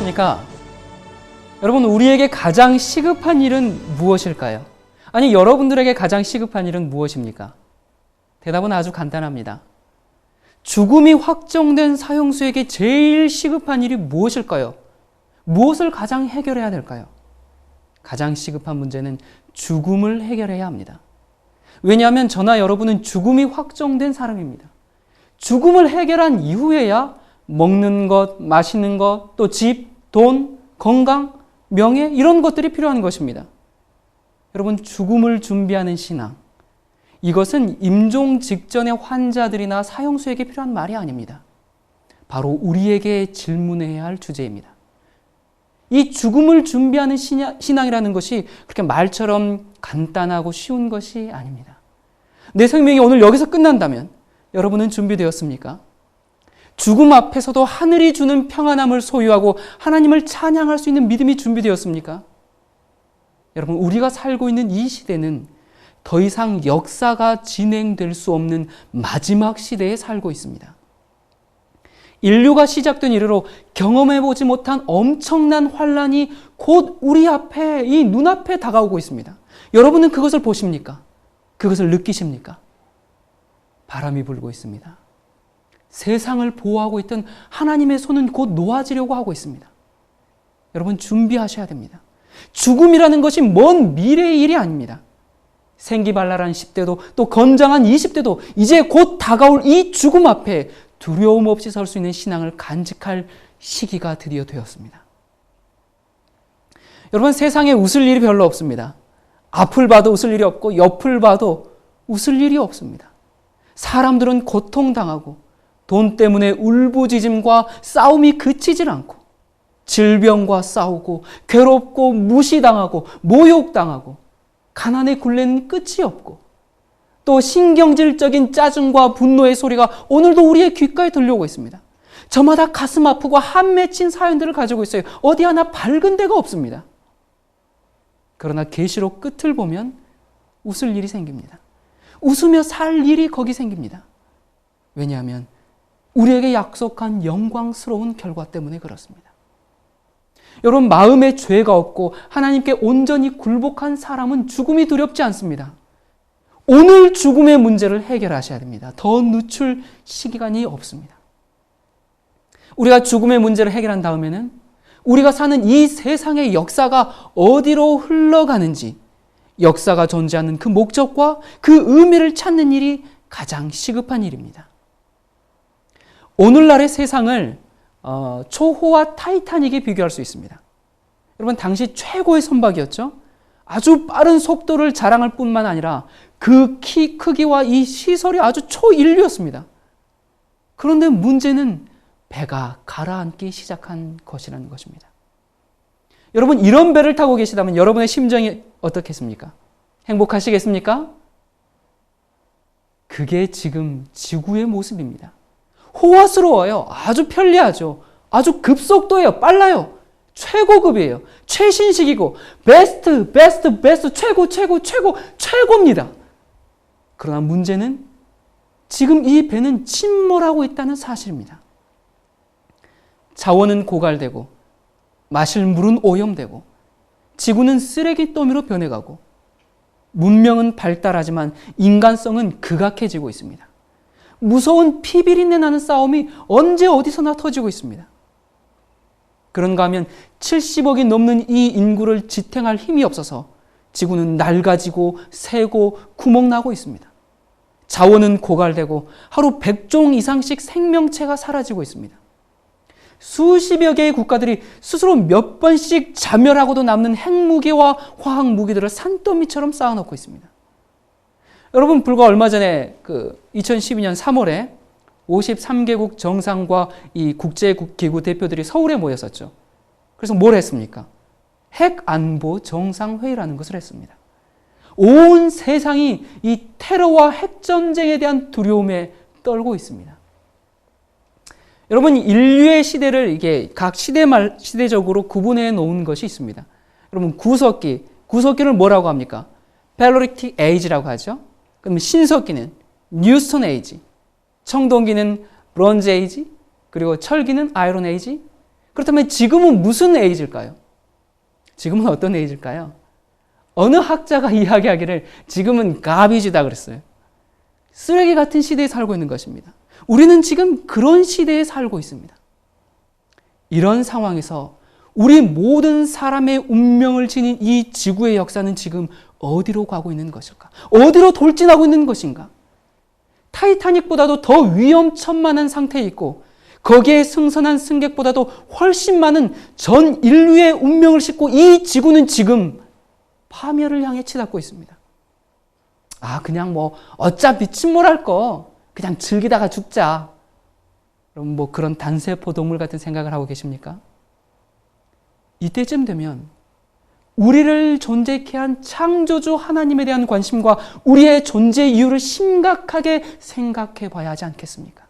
안녕하십니까? 여러분, 우리에게 가장 시급한 일은 무엇일까요? 아니, 여러분들에게 가장 시급한 일은 무엇입니까? 대답은 아주 간단합니다. 죽음이 확정된 사형수에게 제일 시급한 일이 무엇일까요? 무엇을 가장 해결해야 될까요? 가장 시급한 문제는 죽음을 해결해야 합니다. 왜냐하면 저나 여러분은 죽음이 확정된 사람입니다. 죽음을 해결한 이후에야 먹는 것, 마시는 것, 또 집, 돈, 건강, 명예 이런 것들이 필요한 것입니다. 여러분, 죽음을 준비하는 신앙, 이것은 임종 직전의 환자들이나 사형수에게 필요한 말이 아닙니다. 바로 우리에게 질문해야 할 주제입니다. 이 죽음을 준비하는 신앙이라는 것이 그렇게 말처럼 간단하고 쉬운 것이 아닙니다. 내 생명이 오늘 여기서 끝난다면 여러분은 준비되었습니까? 죽음 앞에서도 하늘이 주는 평안함을 소유하고 하나님을 찬양할 수 있는 믿음이 준비되었습니까? 여러분, 우리가 살고 있는 이 시대는 더 이상 역사가 진행될 수 없는 마지막 시대에 살고 있습니다. 인류가 시작된 이래로 경험해보지 못한 엄청난 환란이 곧 우리 앞에, 이 눈앞에 다가오고 있습니다. 여러분은 그것을 보십니까? 그것을 느끼십니까? 바람이 불고 있습니다. 세상을 보호하고 있던 하나님의 손은 곧 놓아지려고 하고 있습니다. 여러분, 준비하셔야 됩니다. 죽음이라는 것이 먼 미래의 일이 아닙니다. 생기발랄한 10대도 또 건장한 20대도 이제 곧 다가올 이 죽음 앞에 두려움 없이 설 수 있는 신앙을 간직할 시기가 드디어 되었습니다. 여러분, 세상에 웃을 일이 별로 없습니다. 앞을 봐도 웃을 일이 없고 옆을 봐도 웃을 일이 없습니다. 사람들은 고통당하고 돈 때문에 울부짖음과 싸움이 그치질 않고 질병과 싸우고 괴롭고 무시당하고 모욕당하고 가난의 굴레는 끝이 없고 또 신경질적인 짜증과 분노의 소리가 오늘도 우리의 귓가에 들려오고 있습니다. 저마다 가슴 아프고 한 맺힌 사연들을 가지고 있어요. 어디 하나 밝은 데가 없습니다. 그러나 계시록 끝을 보면 웃을 일이 생깁니다. 웃으며 살 일이 거기 생깁니다. 왜냐하면 우리에게 약속한 영광스러운 결과 때문에 그렇습니다. 여러분, 마음에 죄가 없고 하나님께 온전히 굴복한 사람은 죽음이 두렵지 않습니다. 오늘 죽음의 문제를 해결하셔야 됩니다. 더 늦출 시간이 없습니다. 우리가 죽음의 문제를 해결한 다음에는 우리가 사는 이 세상의 역사가 어디로 흘러가는지, 역사가 존재하는 그 목적과 그 의미를 찾는 일이 가장 시급한 일입니다. 오늘날의 세상을 초호화 타이타닉에 비교할 수 있습니다. 여러분, 당시 최고의 선박이었죠. 아주 빠른 속도를 자랑할 뿐만 아니라 그 키 크기와 이 시설이 아주 초인류였습니다. 그런데 문제는 배가 가라앉기 시작한 것이라는 것입니다. 여러분, 이런 배를 타고 계시다면 여러분의 심정이 어떻겠습니까? 행복하시겠습니까? 그게 지금 지구의 모습입니다. 호화스러워요. 아주 편리하죠. 아주 급속도예요. 빨라요. 최고급이에요. 최신식이고 베스트, 최고입니다. 그러나 문제는 지금 이 배는 침몰하고 있다는 사실입니다. 자원은 고갈되고 마실 물은 오염되고 지구는 쓰레기 더미로 변해가고 문명은 발달하지만 인간성은 극악해지고 있습니다. 무서운 피비린내 나는 싸움이 언제 어디서나 터지고 있습니다. 그런가 하면 70억이 넘는 이 인구를 지탱할 힘이 없어서 지구는 낡아지고 새고 구멍나고 있습니다. 자원은 고갈되고 하루 100종 이상씩 생명체가 사라지고 있습니다. 수십여 개의 국가들이 스스로 몇 번씩 자멸하고도 남는 핵무기와 화학무기들을 산더미처럼 쌓아놓고 있습니다. 여러분, 불과 얼마 전에 2012년 3월에 53개국 정상과 이 국제기구 대표들이 서울에 모였었죠. 그래서 뭘 했습니까? 핵안보 정상회의라는 것을 했습니다. 온 세상이 이 테러와 핵전쟁에 대한 두려움에 떨고 있습니다. 여러분, 인류의 시대를 이게 각 시대적으로 구분해 놓은 것이 있습니다. 여러분, 구석기를 뭐라고 합니까? 팰리오릭 에이지라고 하죠. 그러면 신석기는 뉴스톤 에이지, 청동기는 브론즈 에이지, 그리고 철기는 아이론 에이지, 그렇다면 지금은 무슨 에이지일까요? 지금은 어떤 에이지일까요? 어느 학자가 이야기하기를 지금은 가비지다 그랬어요. 쓰레기 같은 시대에 살고 있는 것입니다. 우리는 지금 그런 시대에 살고 있습니다. 이런 상황에서 우리 모든 사람의 운명을 지닌 이 지구의 역사는 지금 어디로 가고 있는 것일까? 어디로 돌진하고 있는 것인가? 타이타닉보다도 더 위험천만한 상태에 있고 거기에 승선한 승객보다도 훨씬 많은 전 인류의 운명을 싣고 이 지구는 지금 파멸을 향해 치닫고 있습니다. 그냥 어차피 침몰할 거 그냥 즐기다가 죽자. 그럼 그런 단세포 동물 같은 생각을 하고 계십니까? 이때쯤 되면 우리를 존재케 한 창조주 하나님에 대한 관심과 우리의 존재 이유를 심각하게 생각해 봐야 하지 않겠습니까?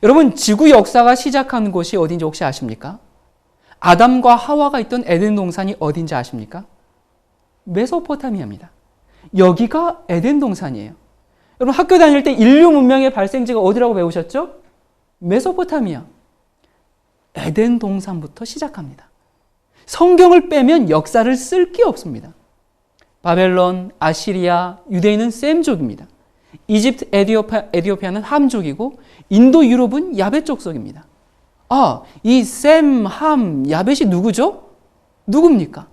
여러분, 지구 역사가 시작한 곳이 어딘지 혹시 아십니까? 아담과 하와가 있던 에덴 동산이 어딘지 아십니까? 메소포타미아입니다. 여기가 에덴 동산이에요. 여러분, 학교 다닐 때 인류 문명의 발생지가 어디라고 배우셨죠? 메소포타미아. 에덴 동산부터 시작합니다. 성경을 빼면 역사를 쓸 게 없습니다. 바벨론, 아시리아, 유대인은 셈족입니다. 이집트, 에디오피아는 함족이고 인도, 유럽은 야벳 족속입니다. 이 셈, 함, 야벳이 누구죠? 누굽니까?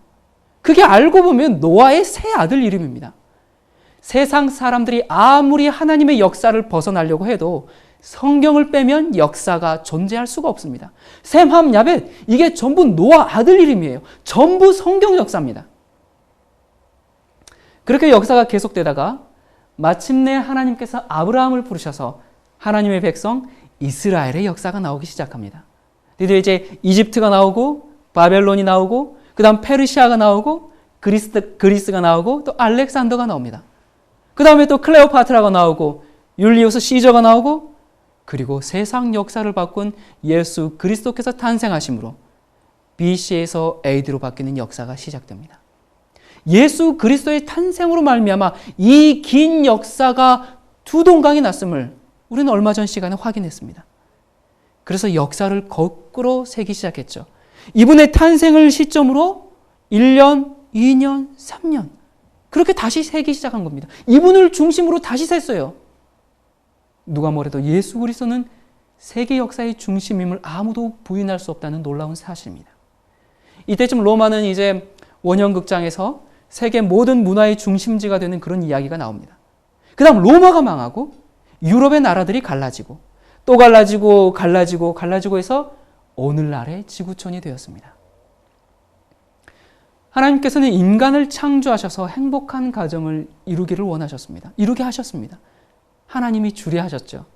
그게 알고 보면 노아의 세 아들 이름입니다. 세상 사람들이 아무리 하나님의 역사를 벗어나려고 해도 성경을 빼면 역사가 존재할 수가 없습니다. 셈, 함, 야벳, 이게 전부 노아 아들 이름이에요. 전부 성경 역사입니다. 그렇게 역사가 계속되다가 마침내 하나님께서 아브라함을 부르셔서 하나님의 백성 이스라엘의 역사가 나오기 시작합니다. 드디어 이제 이집트가 나오고 바벨론이 나오고 그 다음 페르시아가 나오고 그리스가 나오고 또 알렉산더가 나옵니다. 그 다음에 또 클레오파트라가 나오고 율리우스 시저가 나오고 그리고 세상 역사를 바꾼 예수 그리스도께서 탄생하심으로 BC에서 AD로 바뀌는 역사가 시작됩니다. 예수 그리스도의 탄생으로 말미암아 이 긴 역사가 두 동강이 났음을 우리는 얼마 전 시간에 확인했습니다. 그래서 역사를 거꾸로 세기 시작했죠. 이분의 탄생을 시점으로 1년, 2년, 3년 그렇게 다시 세기 시작한 겁니다. 이분을 중심으로 다시 셌어요. 누가 뭐래도 예수 그리스도는 세계 역사의 중심임을 아무도 부인할 수 없다는 놀라운 사실입니다. 이때쯤 로마는 이제 원형극장에서 세계 모든 문화의 중심지가 되는 그런 이야기가 나옵니다. 그 다음 로마가 망하고 유럽의 나라들이 갈라지고 또 갈라지고 해서 오늘날의 지구촌이 되었습니다. 하나님께서는 인간을 창조하셔서 행복한 가정을 이루기를 원하셨습니다. 이루게 하셨습니다. 하나님이 주례하셨죠.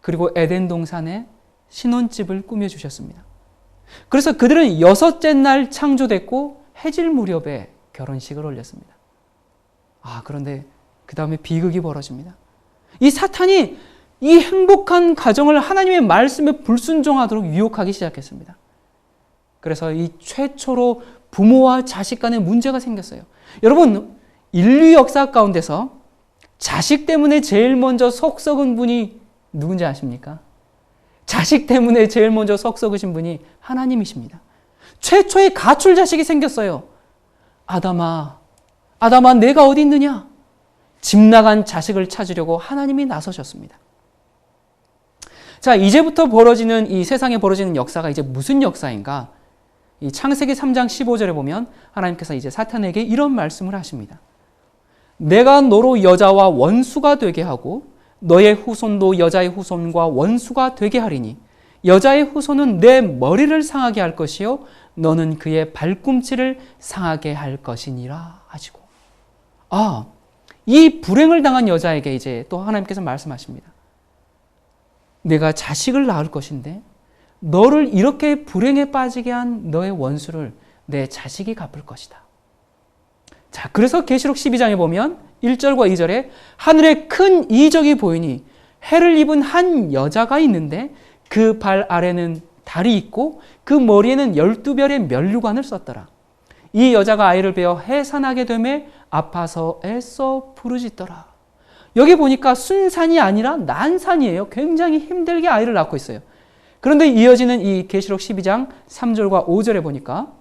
그리고 에덴 동산에 신혼집을 꾸며주셨습니다. 그래서 그들은 6째 날 창조됐고 해질 무렵에 결혼식을 올렸습니다. 그런데 그 다음에 비극이 벌어집니다. 이 사탄이 이 행복한 가정을 하나님의 말씀에 불순종하도록 유혹하기 시작했습니다. 그래서 이 최초로 부모와 자식 간에 문제가 생겼어요. 여러분, 인류 역사 가운데서 자식 때문에 제일 먼저 속 썩은 분이 누군지 아십니까? 자식 때문에 제일 먼저 속 썩으신 분이 하나님이십니다. 최초의 가출 자식이 생겼어요. 아담아, 내가 어디 있느냐? 집 나간 자식을 찾으려고 하나님이 나서셨습니다. 자, 이제부터 벌어지는 이 세상에 벌어지는 역사가 이제 무슨 역사인가? 이 창세기 3장 15절에 보면 하나님께서 이제 사탄에게 이런 말씀을 하십니다. 내가 너로 여자와 원수가 되게 하고 너의 후손도 여자의 후손과 원수가 되게 하리니 여자의 후손은 내 머리를 상하게 할 것이요 너는 그의 발꿈치를 상하게 할 것이니라 하시고 이 불행을 당한 여자에게 이제 또 하나님께서 말씀하십니다. 내가 자식을 낳을 것인데 너를 이렇게 불행에 빠지게 한 너의 원수를 내 자식이 갚을 것이다. 자, 그래서 계시록 12장에 보면 1절과 2절에 하늘에 큰 이적이 보이니 해를 입은 한 여자가 있는데 그 발 아래는 달이 있고 그 머리에는 12별의 면류관을 썼더라. 이 여자가 아이를 베어 해산하게 되매 아파서 애써 부르짖더라. 여기 보니까 순산이 아니라 난산이에요. 굉장히 힘들게 아이를 낳고 있어요. 그런데 이어지는 이 계시록 12장 3절과 5절에 보니까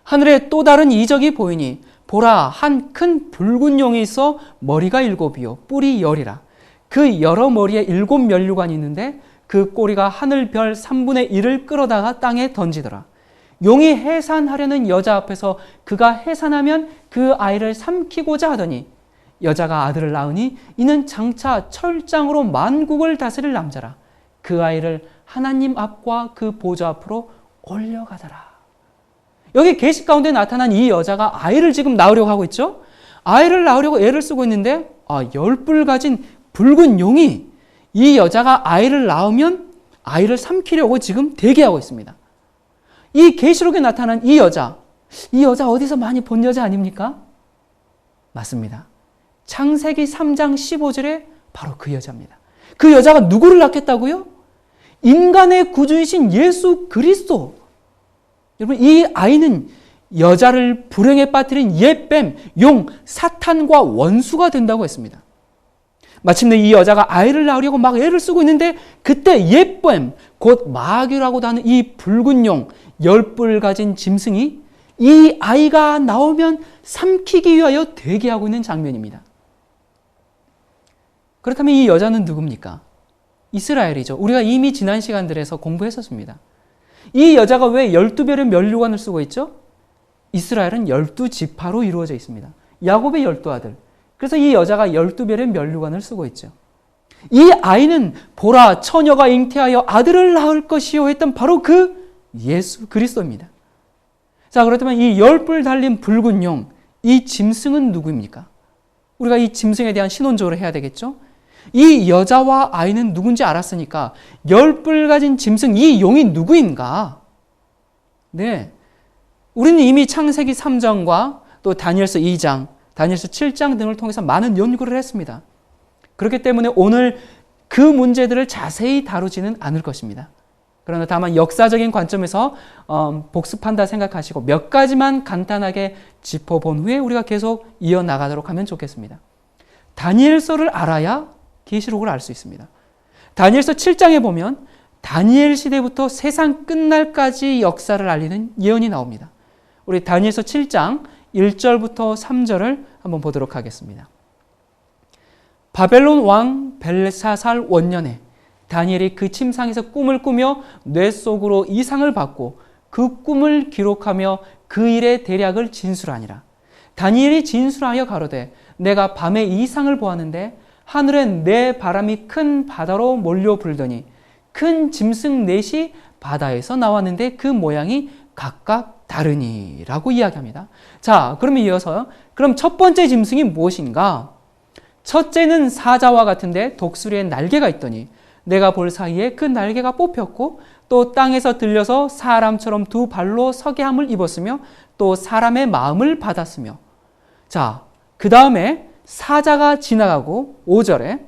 하늘에 또 다른 이적이 보이니 보라, 한 큰 붉은 용이 있어 머리가 7이요 뿔이 10이라. 그 여러 머리에 7 면류관이 있는데 그 꼬리가 하늘 별 3분의 1을 끌어다가 땅에 던지더라. 용이 해산하려는 여자 앞에서 그가 해산하면 그 아이를 삼키고자 하더니 여자가 아들을 낳으니 이는 장차 철장으로 만국을 다스릴 남자라. 그 아이를 하나님 앞과 그 보좌 앞으로 올려가더라. 여기 계시 가운데 나타난 이 여자가 아이를 지금 낳으려고 하고 있죠. 아이를 낳으려고 애를 쓰고 있는데 10뿔 가진 붉은 용이 이 여자가 아이를 낳으면 아이를 삼키려고 지금 대기하고 있습니다. 이 계시록에 나타난 이 여자 어디서 많이 본 여자 아닙니까? 맞습니다. 창세기 3장 15절에 바로 그 여자입니다. 그 여자가 누구를 낳겠다고요? 인간의 구주이신 예수 그리스도. 여러분, 이 아이는 여자를 불행에 빠뜨린 옛뱀, 용, 사탄과 원수가 된다고 했습니다. 마침내 이 여자가 아이를 낳으려고 막 애를 쓰고 있는데 그때 옛뱀, 곧 마귀라고도 하는 이 붉은 용, 10뿔 가진 짐승이 이 아이가 나오면 삼키기 위하여 대기하고 있는 장면입니다. 그렇다면 이 여자는 누굽니까? 이스라엘이죠. 우리가 이미 지난 시간들에서 공부했었습니다. 이 여자가 왜 12별의 면류관을 쓰고 있죠? 이스라엘은 12지파로 이루어져 있습니다. 야곱의 12아들. 그래서 이 여자가 12별의 면류관을 쓰고 있죠. 이 아이는 보라, 처녀가 잉태하여 아들을 낳을 것이요 했던 바로 그 예수 그리스도입니다. 자, 그렇다면 이 10뿔 달린 붉은 용, 이 짐승은 누구입니까? 우리가 이 짐승에 대한 신론적으로 해야 되겠죠? 이 여자와 아이는 누군지 알았으니까 10뿔 가진 짐승, 이 용이 누구인가? 네, 우리는 이미 창세기 3장과 또 다니엘서 2장, 다니엘서 7장 등을 통해서 많은 연구를 했습니다. 그렇기 때문에 오늘 그 문제들을 자세히 다루지는 않을 것입니다. 그러나 다만 역사적인 관점에서 복습한다 생각하시고 몇 가지만 간단하게 짚어본 후에 우리가 계속 이어나가도록 하면 좋겠습니다. 다니엘서를 알아야 계시록을 알 수 있습니다. 다니엘서 7장에 보면 다니엘 시대부터 세상 끝날까지 역사를 알리는 예언이 나옵니다. 우리 다니엘서 7장 1절부터 3절을 한번 보도록 하겠습니다. 바벨론 왕 벨사살 원년에 다니엘이 그 침상에서 꿈을 꾸며 뇌 속으로 이상을 받고 그 꿈을 기록하며 그 일의 대략을 진술하니라. 다니엘이 진술하여 가로되 내가 밤에 이상을 보았는데 하늘엔 내 바람이 큰 바다로 몰려 불더니 큰 짐승 넷이 바다에서 나왔는데 그 모양이 각각 다르니 라고 이야기합니다. 자, 그러면 이어서 그럼 첫 번째 짐승이 무엇인가? 첫째는 사자와 같은데 독수리에 날개가 있더니 내가 볼 사이에 그 날개가 뽑혔고 또 땅에서 들려서 사람처럼 두 발로 서게 함을 입었으며 또 사람의 마음을 받았으며. 자, 그 다음에 사자가 지나가고 5절에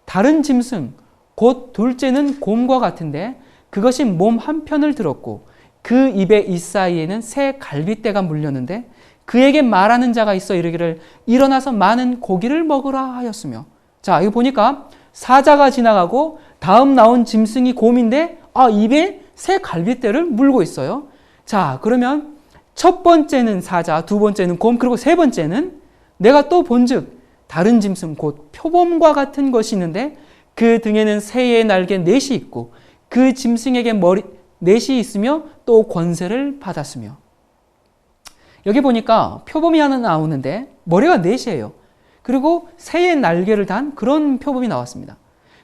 다른 짐승 곧 둘째는 곰과 같은데 그것이 몸 한편을 들었고 그 입의 잇사이에는 새 갈빗대가 물렸는데 그에게 말하는 자가 있어 이르기를 일어나서 많은 고기를 먹으라 하였으며. 자, 이거 보니까 사자가 지나가고 다음 나온 짐승이 곰인데 입에 새 갈빗대를 물고 있어요. 자, 그러면 첫 번째는 사자, 두 번째는 곰, 그리고 세 번째는 내가 또 본즉 다른 짐승 곧 표범과 같은 것이 있는데 그 등에는 새의 날개 넷이 있고 그 짐승에게 머리 넷이 있으며 또 권세를 받았으며. 여기 보니까 표범이 하나 나오는데 머리가 넷이에요. 그리고 새의 날개를 단 그런 표범이 나왔습니다.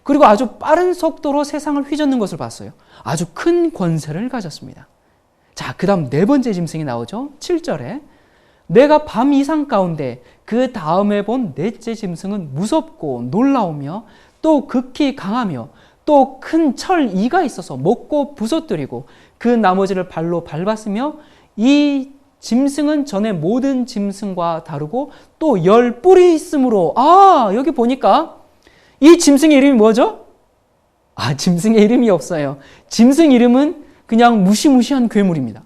그리고 아주 빠른 속도로 세상을 휘젓는 것을 봤어요. 아주 큰 권세를 가졌습니다. 자, 그 다음 네 번째 짐승이 나오죠. 7절에 내가 밤 이상 가운데 그 다음에 본 넷째 짐승은 무섭고 놀라우며 또 극히 강하며 또 큰 철 이가 있어서 먹고 부서뜨리고 그 나머지를 발로 밟았으며 이 짐승은 전에 모든 짐승과 다르고 또 10뿔이 있으므로. 여기 보니까 이 짐승의 이름이 뭐죠? 짐승의 이름이 없어요. 짐승 이름은 그냥 무시무시한 괴물입니다.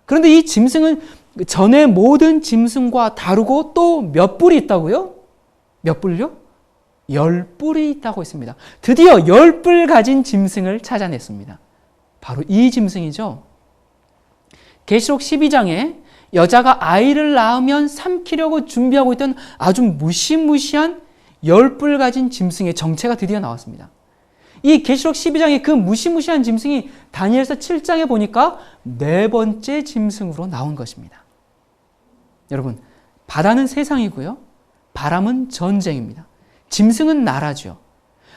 그런데 이 짐승은 전에 모든 짐승과 다르고 또 몇 뿔이 있다고요? 몇 뿔요? 10뿔이 있다고 했습니다. 드디어 10뿔 가진 짐승을 찾아냈습니다. 바로 이 짐승이죠. 계시록 12장에 여자가 아이를 낳으면 삼키려고 준비하고 있던 아주 무시무시한 10뿔 가진 짐승의 정체가 드디어 나왔습니다. 이 계시록 12장의 그 무시무시한 짐승이 다니엘서 7장에 보니까 네 번째 짐승으로 나온 것입니다. 여러분, 바다는 세상이고요. 바람은 전쟁입니다. 짐승은 나라죠.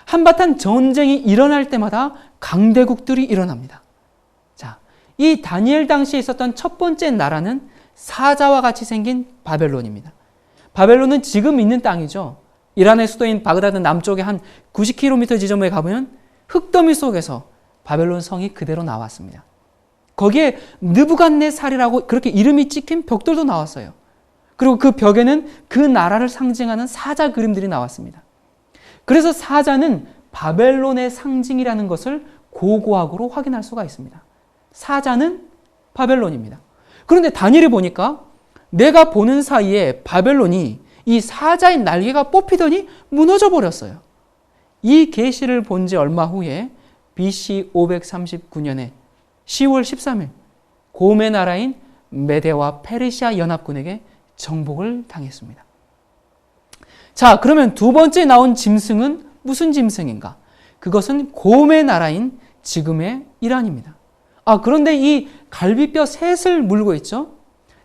한바탕 전쟁이 일어날 때마다 강대국들이 일어납니다. 자, 이 다니엘 당시에 있었던 첫 번째 나라는 사자와 같이 생긴 바벨론입니다. 바벨론은 지금 있는 땅이죠. 이란의 수도인 바그다드 남쪽에 한 90km 지점에 가보면 흙더미 속에서 바벨론 성이 그대로 나왔습니다. 거기에 느부갓네살이라고 그렇게 이름이 찍힌 벽돌도 나왔어요. 그리고 그 벽에는 그 나라를 상징하는 사자 그림들이 나왔습니다. 그래서 사자는 바벨론의 상징이라는 것을 고고학으로 확인할 수가 있습니다. 사자는 바벨론입니다. 그런데 다니엘이 보니까 내가 보는 사이에 바벨론이 이 사자의 날개가 뽑히더니 무너져 버렸어요. 이 계시를 본 지 얼마 후에 BC 539년에 10월 13일 곰의 나라인 메데와 페르시아 연합군에게 정복을 당했습니다. 자, 그러면 두 번째 나온 짐승은 무슨 짐승인가? 그것은 곰의 나라인 지금의 이란입니다. 그런데 이 갈비뼈 셋을 물고 있죠?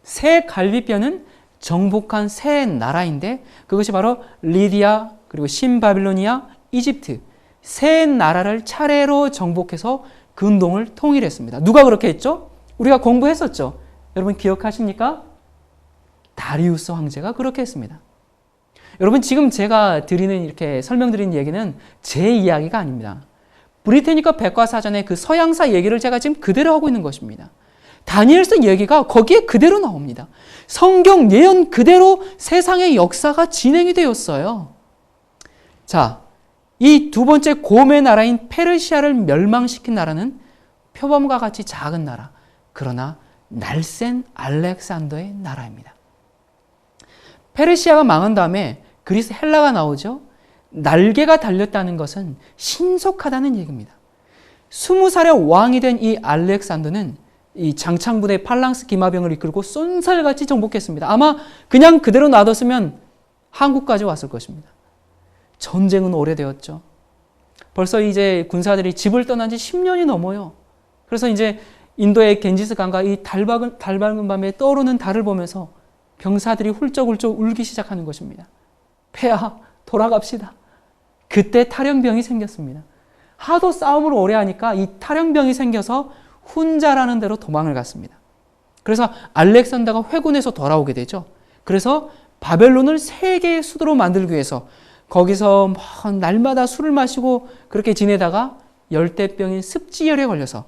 새 갈비뼈는 정복한 새 나라인데 그것이 바로 리디아, 그리고 신바빌로니아, 이집트 세 나라를 차례로 정복해서 근동을 통일했습니다. 누가 그렇게 했죠? 우리가 공부했었죠. 여러분 기억하십니까? 다리우스 황제가 그렇게 했습니다. 여러분 지금 제가 이렇게 설명드리는 얘기는 제 이야기가 아닙니다. 브리테니커 백과사전의 그 서양사 얘기를 제가 지금 그대로 하고 있는 것입니다. 다니엘서 얘기가 거기에 그대로 나옵니다. 성경 예언 그대로 세상의 역사가 진행이 되었어요. 자, 이 두 번째 곰의 나라인 페르시아를 멸망시킨 나라는 표범과 같이 작은 나라, 그러나 날쌘 알렉산더의 나라입니다. 페르시아가 망한 다음에 그리스 헬라가 나오죠. 날개가 달렸다는 것은 신속하다는 얘기입니다. 20살의 왕이 된 이 알렉산더는 이 장창부대 팔랑스 기마병을 이끌고 쏜살같이 정복했습니다. 아마 그냥 그대로 놔뒀으면 한국까지 왔을 것입니다. 전쟁은 오래되었죠. 벌써 이제 군사들이 집을 떠난 지 10년이 넘어요. 그래서 이제 인도의 겐지스 강과 이 달 밝은 밤에 떠오르는 달을 보면서 병사들이 훌쩍훌쩍 울기 시작하는 것입니다. 폐하, 돌아갑시다. 그때 탈영병이 생겼습니다. 하도 싸움을 오래 하니까 이 탈영병이 생겨서 훈자라는 데로 도망을 갔습니다. 그래서 알렉산더가 회군에서 돌아오게 되죠. 그래서 바벨론을 세계의 수도로 만들기 위해서 거기서 날마다 술을 마시고 그렇게 지내다가 열대병인 습지열에 걸려서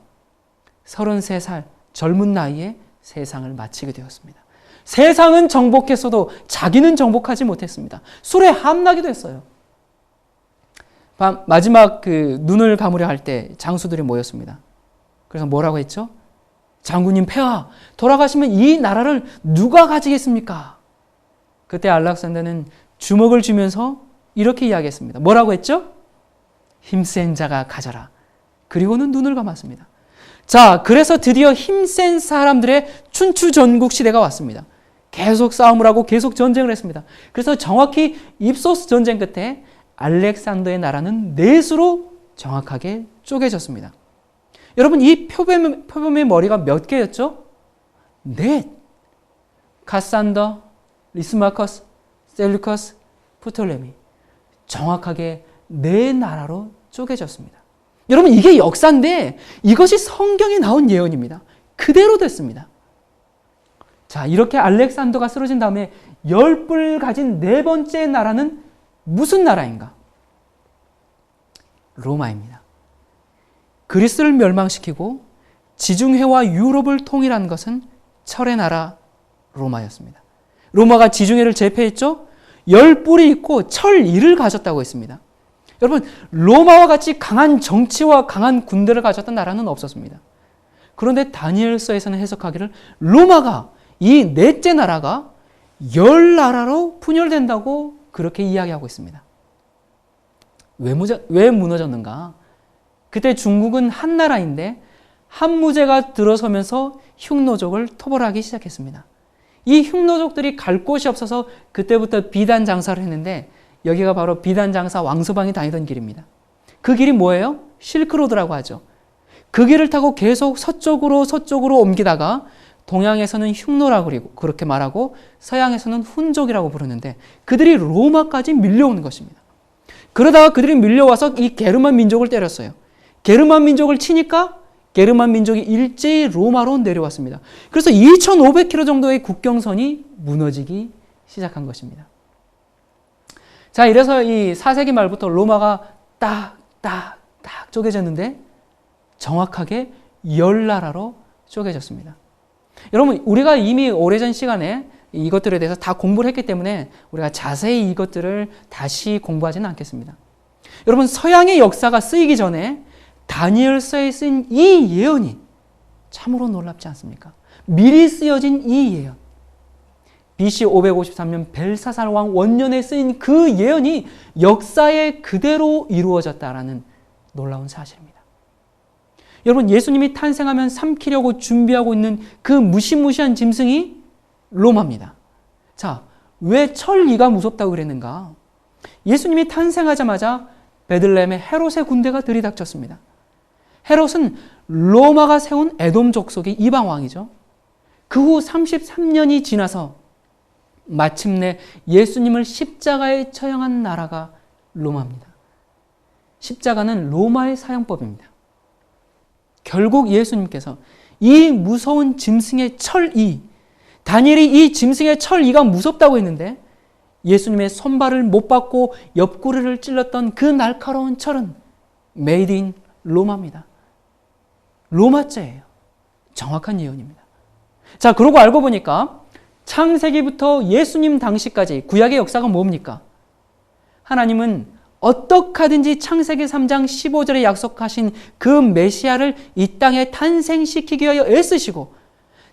33살 젊은 나이에 세상을 마치게 되었습니다. 세상은 정복했어도 자기는 정복하지 못했습니다. 술에 함나기도 했어요. 마지막 그 눈을 감으려 할 때 장수들이 모였습니다. 그래서 뭐라고 했죠? 장군님 폐하, 돌아가시면 이 나라를 누가 가지겠습니까? 그때 알렉산더는 주먹을 쥐면서 이렇게 이야기했습니다. 뭐라고 했죠? 힘센 자가 가져라. 그리고는 눈을 감았습니다. 자, 그래서 드디어 힘센 사람들의 춘추전국 시대가 왔습니다. 계속 싸움을 하고 계속 전쟁을 했습니다. 그래서 정확히 입소스 전쟁 끝에 알렉산더의 나라는 넷으로 정확하게 쪼개졌습니다. 여러분 이 표범의 머리가 몇 개였죠? 넷. 카산더, 리스마커스, 셀루커스, 프톨레미. 정확하게 네 나라로 쪼개졌습니다. 여러분 이게 역사인데 이것이 성경에 나온 예언입니다. 그대로 됐습니다. 자, 이렇게 알렉산더가 쓰러진 다음에 10뿔 가진 네 번째 나라는 무슨 나라인가? 로마입니다. 그리스를 멸망시키고 지중해와 유럽을 통일한 것은 철의 나라 로마였습니다. 로마가 지중해를 제패했죠? 10뿔이 있고 철 1을 가졌다고 했습니다. 여러분 로마와 같이 강한 정치와 강한 군대를 가졌던 나라는 없었습니다. 그런데 다니엘서에서는 해석하기를 로마가 이 넷째 나라가 10나라로 분열된다고 그렇게 이야기하고 있습니다. 왜 무너졌는가? 그때 중국은 한 나라인데 한무제가 들어서면서 흉노족을 토벌하기 시작했습니다. 이 흉노족들이 갈 곳이 없어서 그때부터 비단 장사를 했는데 여기가 바로 비단 장사 왕서방이 다니던 길입니다. 그 길이 뭐예요? 실크로드라고 하죠. 그 길을 타고 계속 서쪽으로 옮기다가 동양에서는 흉노라고 그렇게 말하고 서양에서는 훈족이라고 부르는데 그들이 로마까지 밀려오는 것입니다. 그러다가 그들이 밀려와서 이 게르만 민족을 때렸어요. 게르만 민족을 치니까 게르만 민족이 일제히 로마로 내려왔습니다. 그래서 2500km 정도의 국경선이 무너지기 시작한 것입니다. 자, 이래서 이 4세기 말부터 로마가 딱 쪼개졌는데 정확하게 10나라로 쪼개졌습니다. 여러분, 우리가 이미 오래전 시간에 이것들에 대해서 다 공부를 했기 때문에 우리가 자세히 이것들을 다시 공부하지는 않겠습니다. 여러분, 서양의 역사가 쓰이기 전에 다니엘서에 쓰인 이 예언이 참으로 놀랍지 않습니까? 미리 쓰여진 이 예언. BC 553년 벨사살 왕 원년에 쓰인 그 예언이 역사에 그대로 이루어졌다라는 놀라운 사실입니다. 여러분, 예수님이 탄생하면 삼키려고 준비하고 있는 그 무시무시한 짐승이 로마입니다. 자, 왜 철이가 무섭다고 그랬는가? 예수님이 탄생하자마자 베들레헴에 헤롯의 군대가 들이닥쳤습니다. 헤롯은 로마가 세운 에돔 족속의 이방 왕이죠. 그 후 33년이 지나서 마침내 예수님을 십자가에 처형한 나라가 로마입니다. 십자가는 로마의 사형법입니다. 결국 예수님께서 이 무서운 짐승의 철이, 다니엘이 이 짐승의 철이가 무섭다고 했는데 예수님의 손발을 못 받고 옆구리를 찔렀던 그 날카로운 철은 메이드 인 로마입니다. 로마죄예요. 정확한 예언입니다. 자, 그러고 알고 보니까 창세기부터 예수님 당시까지 구약의 역사가 뭡니까? 하나님은 어떻게 하든지 창세기 3장 15절에 약속하신 그 메시아를 이 땅에 탄생시키기 위하여 애쓰시고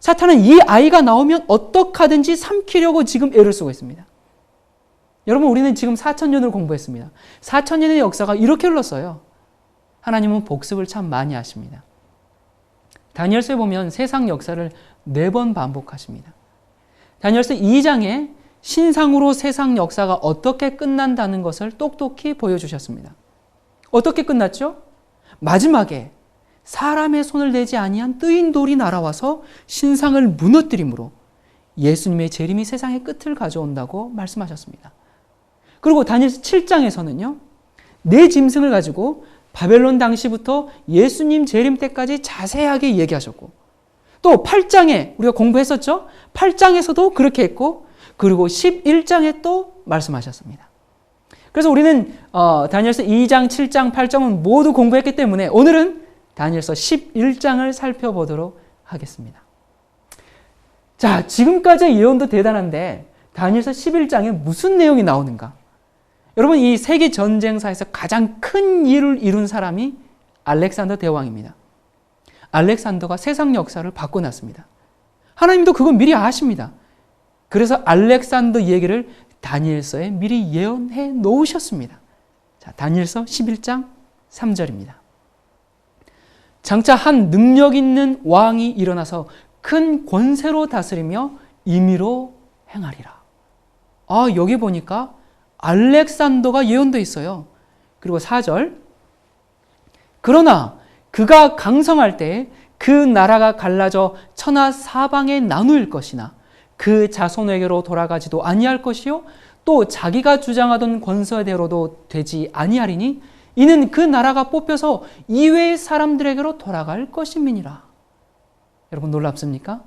사탄은 이 아이가 나오면 어떻게 하든지 삼키려고 지금 애를 쓰고 있습니다. 여러분, 우리는 지금 4,000년을 공부했습니다. 4,000년의 역사가 이렇게 흘렀어요. 하나님은 복습을 참 많이 하십니다. 다니엘서에 보면 세상 역사를 4번 반복하십니다. 다니엘서 2장에 신상으로 세상 역사가 어떻게 끝난다는 것을 똑똑히 보여주셨습니다. 어떻게 끝났죠? 마지막에 사람의 손을 대지 아니한 뜨인 돌이 날아와서 신상을 무너뜨림으로 예수님의 재림이 세상의 끝을 가져온다고 말씀하셨습니다. 그리고 다니엘서 7장에서는요, 4짐승을 가지고 바벨론 당시부터 예수님 재림 때까지 자세하게 얘기하셨고, 또 8장에 우리가 공부했었죠? 8장에서도 그렇게 했고, 그리고 11장에 또 말씀하셨습니다. 그래서 우리는 다니엘서 2장, 7장, 8장은 모두 공부했기 때문에 오늘은 다니엘서 11장을 살펴보도록 하겠습니다. 자, 지금까지의 예언도 대단한데 다니엘서 11장에 무슨 내용이 나오는가? 여러분, 이 세계 전쟁사에서 가장 큰 일을 이룬 사람이 알렉산더 대왕입니다. 알렉산더가 세상 역사를 바꿔놨습니다. 하나님도 그건 미리 아십니다. 그래서 알렉산더 얘기를 다니엘서에 미리 예언해 놓으셨습니다. 자, 다니엘서 11장 3절입니다. 장차 한 능력 있는 왕이 일어나서 큰 권세로 다스리며 임의로 행하리라. 아, 여기 보니까 알렉산더가 예언되어 있어요. 그리고 4절. 그러나 그가 강성할 때 그 나라가 갈라져 천하 사방에 나누일 것이나 그 자손에게로 돌아가지도 아니할 것이요 또 자기가 주장하던 권세대로도 되지 아니하리니 이는 그 나라가 뽑혀서 이외의 사람들에게로 돌아갈 것임이니라. 여러분, 놀랍습니까?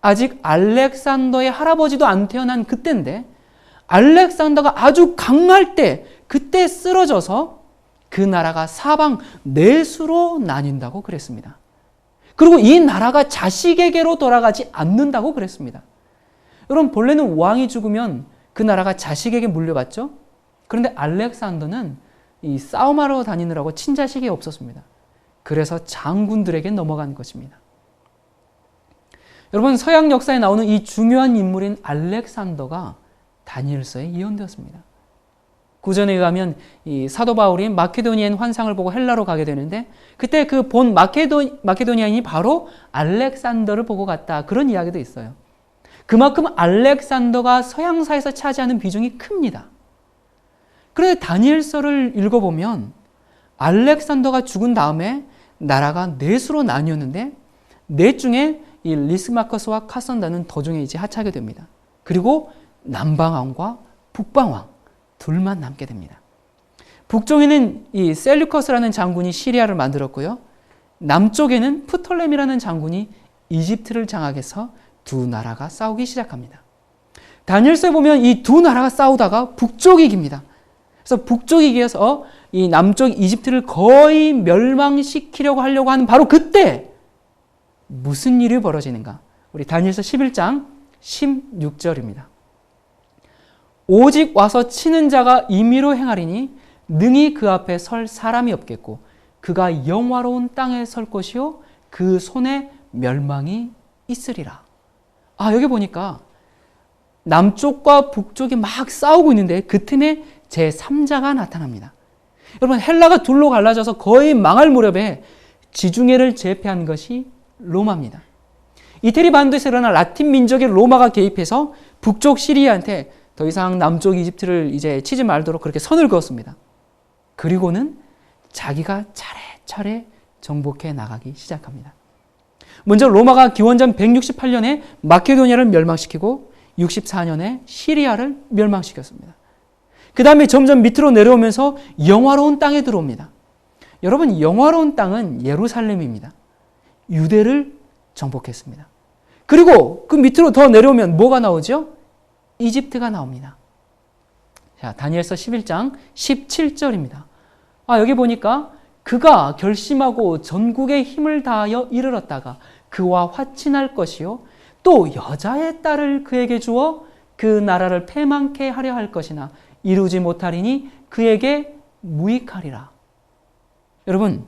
아직 알렉산더의 할아버지도 안 태어난 그때인데 알렉산더가 아주 강할 때 그때 쓰러져서 그 나라가 사방 내수로 나뉜다고 그랬습니다. 그리고 이 나라가 자식에게로 돌아가지 않는다고 그랬습니다. 여러분, 본래는 왕이 죽으면 그 나라가 자식에게 물려받죠? 그런데 알렉산더는 이 싸움하러 다니느라고 친자식이 없었습니다. 그래서 장군들에게 넘어간 것입니다. 여러분, 서양 역사에 나오는 이 중요한 인물인 알렉산더가 다니엘서에 예언되었습니다. 구전에 의하면 이 사도 바울이 마케도니아인 환상을 보고 헬라로 가게 되는데 그때 그 본 마케도니아인이 바로 알렉산더를 보고 갔다. 그런 이야기도 있어요. 그만큼 알렉산더가 서양사에서 차지하는 비중이 큽니다. 그런데 다니엘서를 읽어보면 알렉산더가 죽은 다음에 나라가 넷으로 나뉘었는데 넷 중에 이 리스마커스와 카선다는 도중에 이제 하차하게 됩니다. 그리고 남방왕과 북방왕 둘만 남게 됩니다. 북쪽에는 이 셀류커스라는 장군이 시리아를 만들었고요. 남쪽에는 프톨레미라는 장군이 이집트를 장악해서 두 나라가 싸우기 시작합니다. 다니엘서에 보면 이 두 나라가 싸우다가 북쪽이 이깁니다. 그래서 북쪽이 이겨서 이 남쪽 이집트를 거의 멸망시키려고 하려고 하는 바로 그때 무슨 일이 벌어지는가? 우리 다니엘서 11장 16절입니다. 오직 와서 치는 자가 임의로 행하리니 능히 그 앞에 설 사람이 없겠고 그가 영화로운 땅에 설 것이요 그 손에 멸망이 있으리라. 여기 보니까 남쪽과 북쪽이 막 싸우고 있는데 그 틈에 제3자가 나타납니다. 여러분 헬라가 둘로 갈라져서 거의 망할 무렵에 지중해를 제패한 것이 로마입니다. 이태리 반도에서 일어난 라틴 민족의 로마가 개입해서 북쪽 시리아한테 더 이상 남쪽 이집트를 이제 치지 말도록 그렇게 선을 그었습니다. 그리고는 자기가 차례차례 정복해 나가기 시작합니다. 먼저 로마가 기원전 168년에 마케도니아를 멸망시키고 64년에 시리아를 멸망시켰습니다. 그 다음에 점점 밑으로 내려오면서 영화로운 땅에 들어옵니다. 여러분 영화로운 땅은 예루살렘입니다. 유대를 정복했습니다. 그리고 그 밑으로 더 내려오면 뭐가 나오죠? 이집트가 나옵니다. 자, 다니엘서 11장 17절입니다. 여기 보니까 그가 결심하고 전국에 힘을 다하여 이르렀다가 그와 화친할 것이요 또 여자의 딸을 그에게 주어 그 나라를 패망케 하려 할 것이나 이루지 못하리니 그에게 무익하리라. 여러분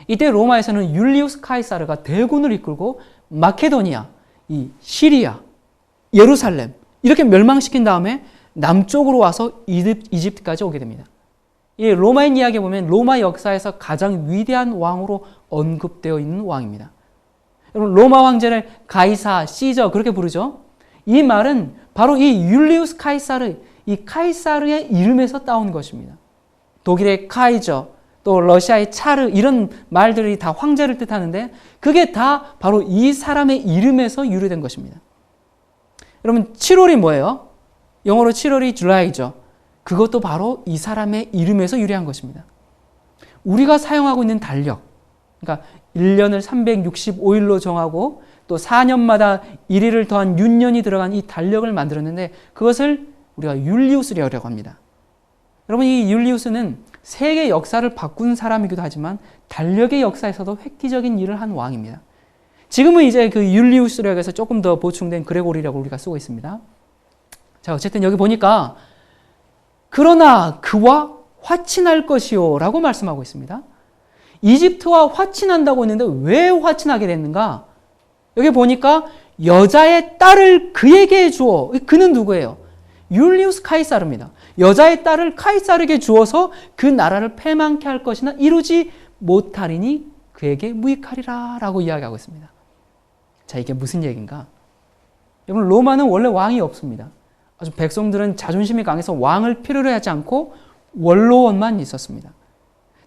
이때 로마에서는 율리우스 카이사르가 대군을 이끌고 마케도니아, 이 시리아, 예루살렘 이렇게 멸망시킨 다음에 남쪽으로 와서 이집트까지 오게 됩니다. 이 로마인 이야기에 보면 로마 역사에서 가장 위대한 왕으로 언급되어 있는 왕입니다. 여러분 로마 황제를 가이사, 시저 그렇게 부르죠. 이 말은 바로 이 율리우스 카이사르, 이 카이사르의 이름에서 따온 것입니다. 독일의 카이저, 또 러시아의 차르 이런 말들이 다 황제를 뜻하는데 그게 다 바로 이 사람의 이름에서 유래된 것입니다. 여러분 7월이 뭐예요? 영어로 7월이 줄라이죠. 그것도 바로 이 사람의 이름에서 유래한 것입니다. 우리가 사용하고 있는 달력, 그러니까 1년을 365일로 정하고 또 4년마다 1일을 더한 윤년이 들어간 이 달력을 만들었는데 그것을 우리가 율리우스라고 합니다. 여러분 이 율리우스는 세계 역사를 바꾼 사람이기도 하지만 달력의 역사에서도 획기적인 일을 한 왕입니다. 지금은 이제 그 율리우스라고 해서 조금 더 보충된 그레고리라고 우리가 쓰고 있습니다. 자, 어쨌든 여기 보니까 그러나 그와 화친할 것이요 라고 말씀하고 있습니다. 이집트와 화친한다고 했는데 왜 화친하게 됐는가? 여기 보니까 여자의 딸을 그에게 주어. 그는 누구예요? 율리우스 카이사르입니다. 여자의 딸을 카이사르에게 주어서 그 나라를 패망케 할 것이나 이루지 못하리니 그에게 무익하리라 라고 이야기하고 있습니다. 자, 이게 무슨 얘기인가? 여러분 로마는 원래 왕이 없습니다. 아주 백성들은 자존심이 강해서 왕을 필요로 하지 않고 원로원만 있었습니다.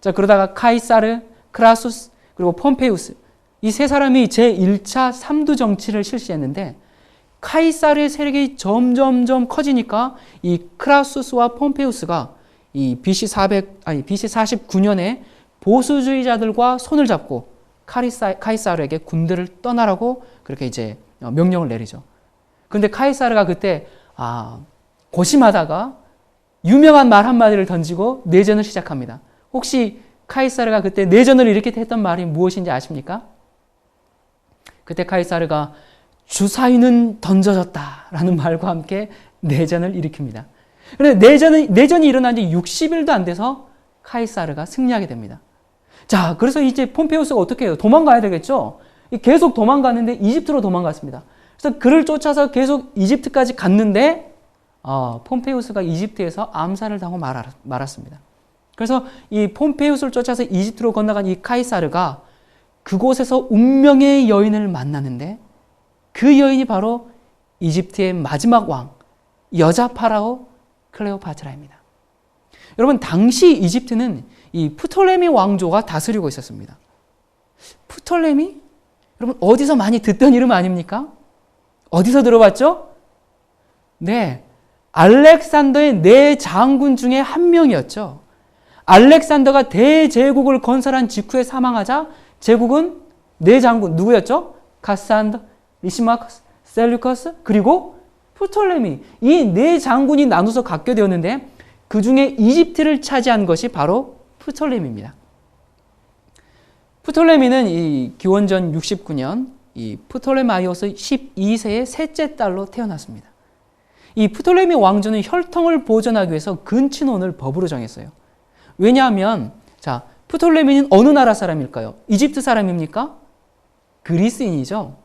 자, 그러다가 카이사르, 크라수스, 그리고 폼페이우스 이 세 사람이 제1차 삼두 정치를 실시했는데 카이사르의 세력이 점점점 커지니까 이 크라수스와 폼페이우스가 이 BC 49년에 보수주의자들과 손을 잡고 카이사르에게 군대를 떠나라고 그렇게 이제 명령을 내리죠. 그런데 카이사르가 그때 고심하다가 유명한 말 한마디를 던지고 내전을 시작합니다. 혹시 카이사르가 그때 내전을 일으킬 때 했던 말이 무엇인지 아십니까? 그때 카이사르가 주사위는 던져졌다라는 말과 함께 내전을 일으킵니다. 그런데 내전이 일어난 지 60일도 안 돼서 카이사르가 승리하게 됩니다. 자, 그래서 이제 폼페이우스가 어떻게 해요? 도망가야 되겠죠? 계속 도망갔는데 이집트로 도망갔습니다. 그래서 그를 쫓아서 계속 이집트까지 갔는데 폼페이우스가 이집트에서 암살을 당하고 말았습니다. 그래서 이 폼페이우스를 쫓아서 이집트로 건너간 이 카이사르가 그곳에서 운명의 여인을 만나는데 그 여인이 바로 이집트의 마지막 왕, 여자 파라오 클레오파트라입니다. 여러분, 당시 이집트는 이 프톨레미 왕조가 다스리고 있었습니다. 프톨레미? 여러분, 어디서 많이 듣던 이름 아닙니까? 어디서 들어봤죠? 네, 알렉산더의 네 장군 중에 한 명이었죠. 알렉산더가 대제국을 건설한 직후에 사망하자 제국은 네 장군 누구였죠? 카산더, 리시마커스, 셀루커스, 그리고 프톨레미. 이 네 장군이 나눠서 갖게 되었는데 그 중에 이집트를 차지한 것이 바로 프톨레미입니다. 프톨레미는 이 기원전 69년 이 프톨레마이오스 12세의 셋째 딸로 태어났습니다. 이 프톨레미 왕조는 혈통을 보존하기 위해서 근친혼을 법으로 정했어요. 왜냐하면 자, 프톨레미는 어느 나라 사람일까요? 이집트 사람입니까? 그리스인이죠.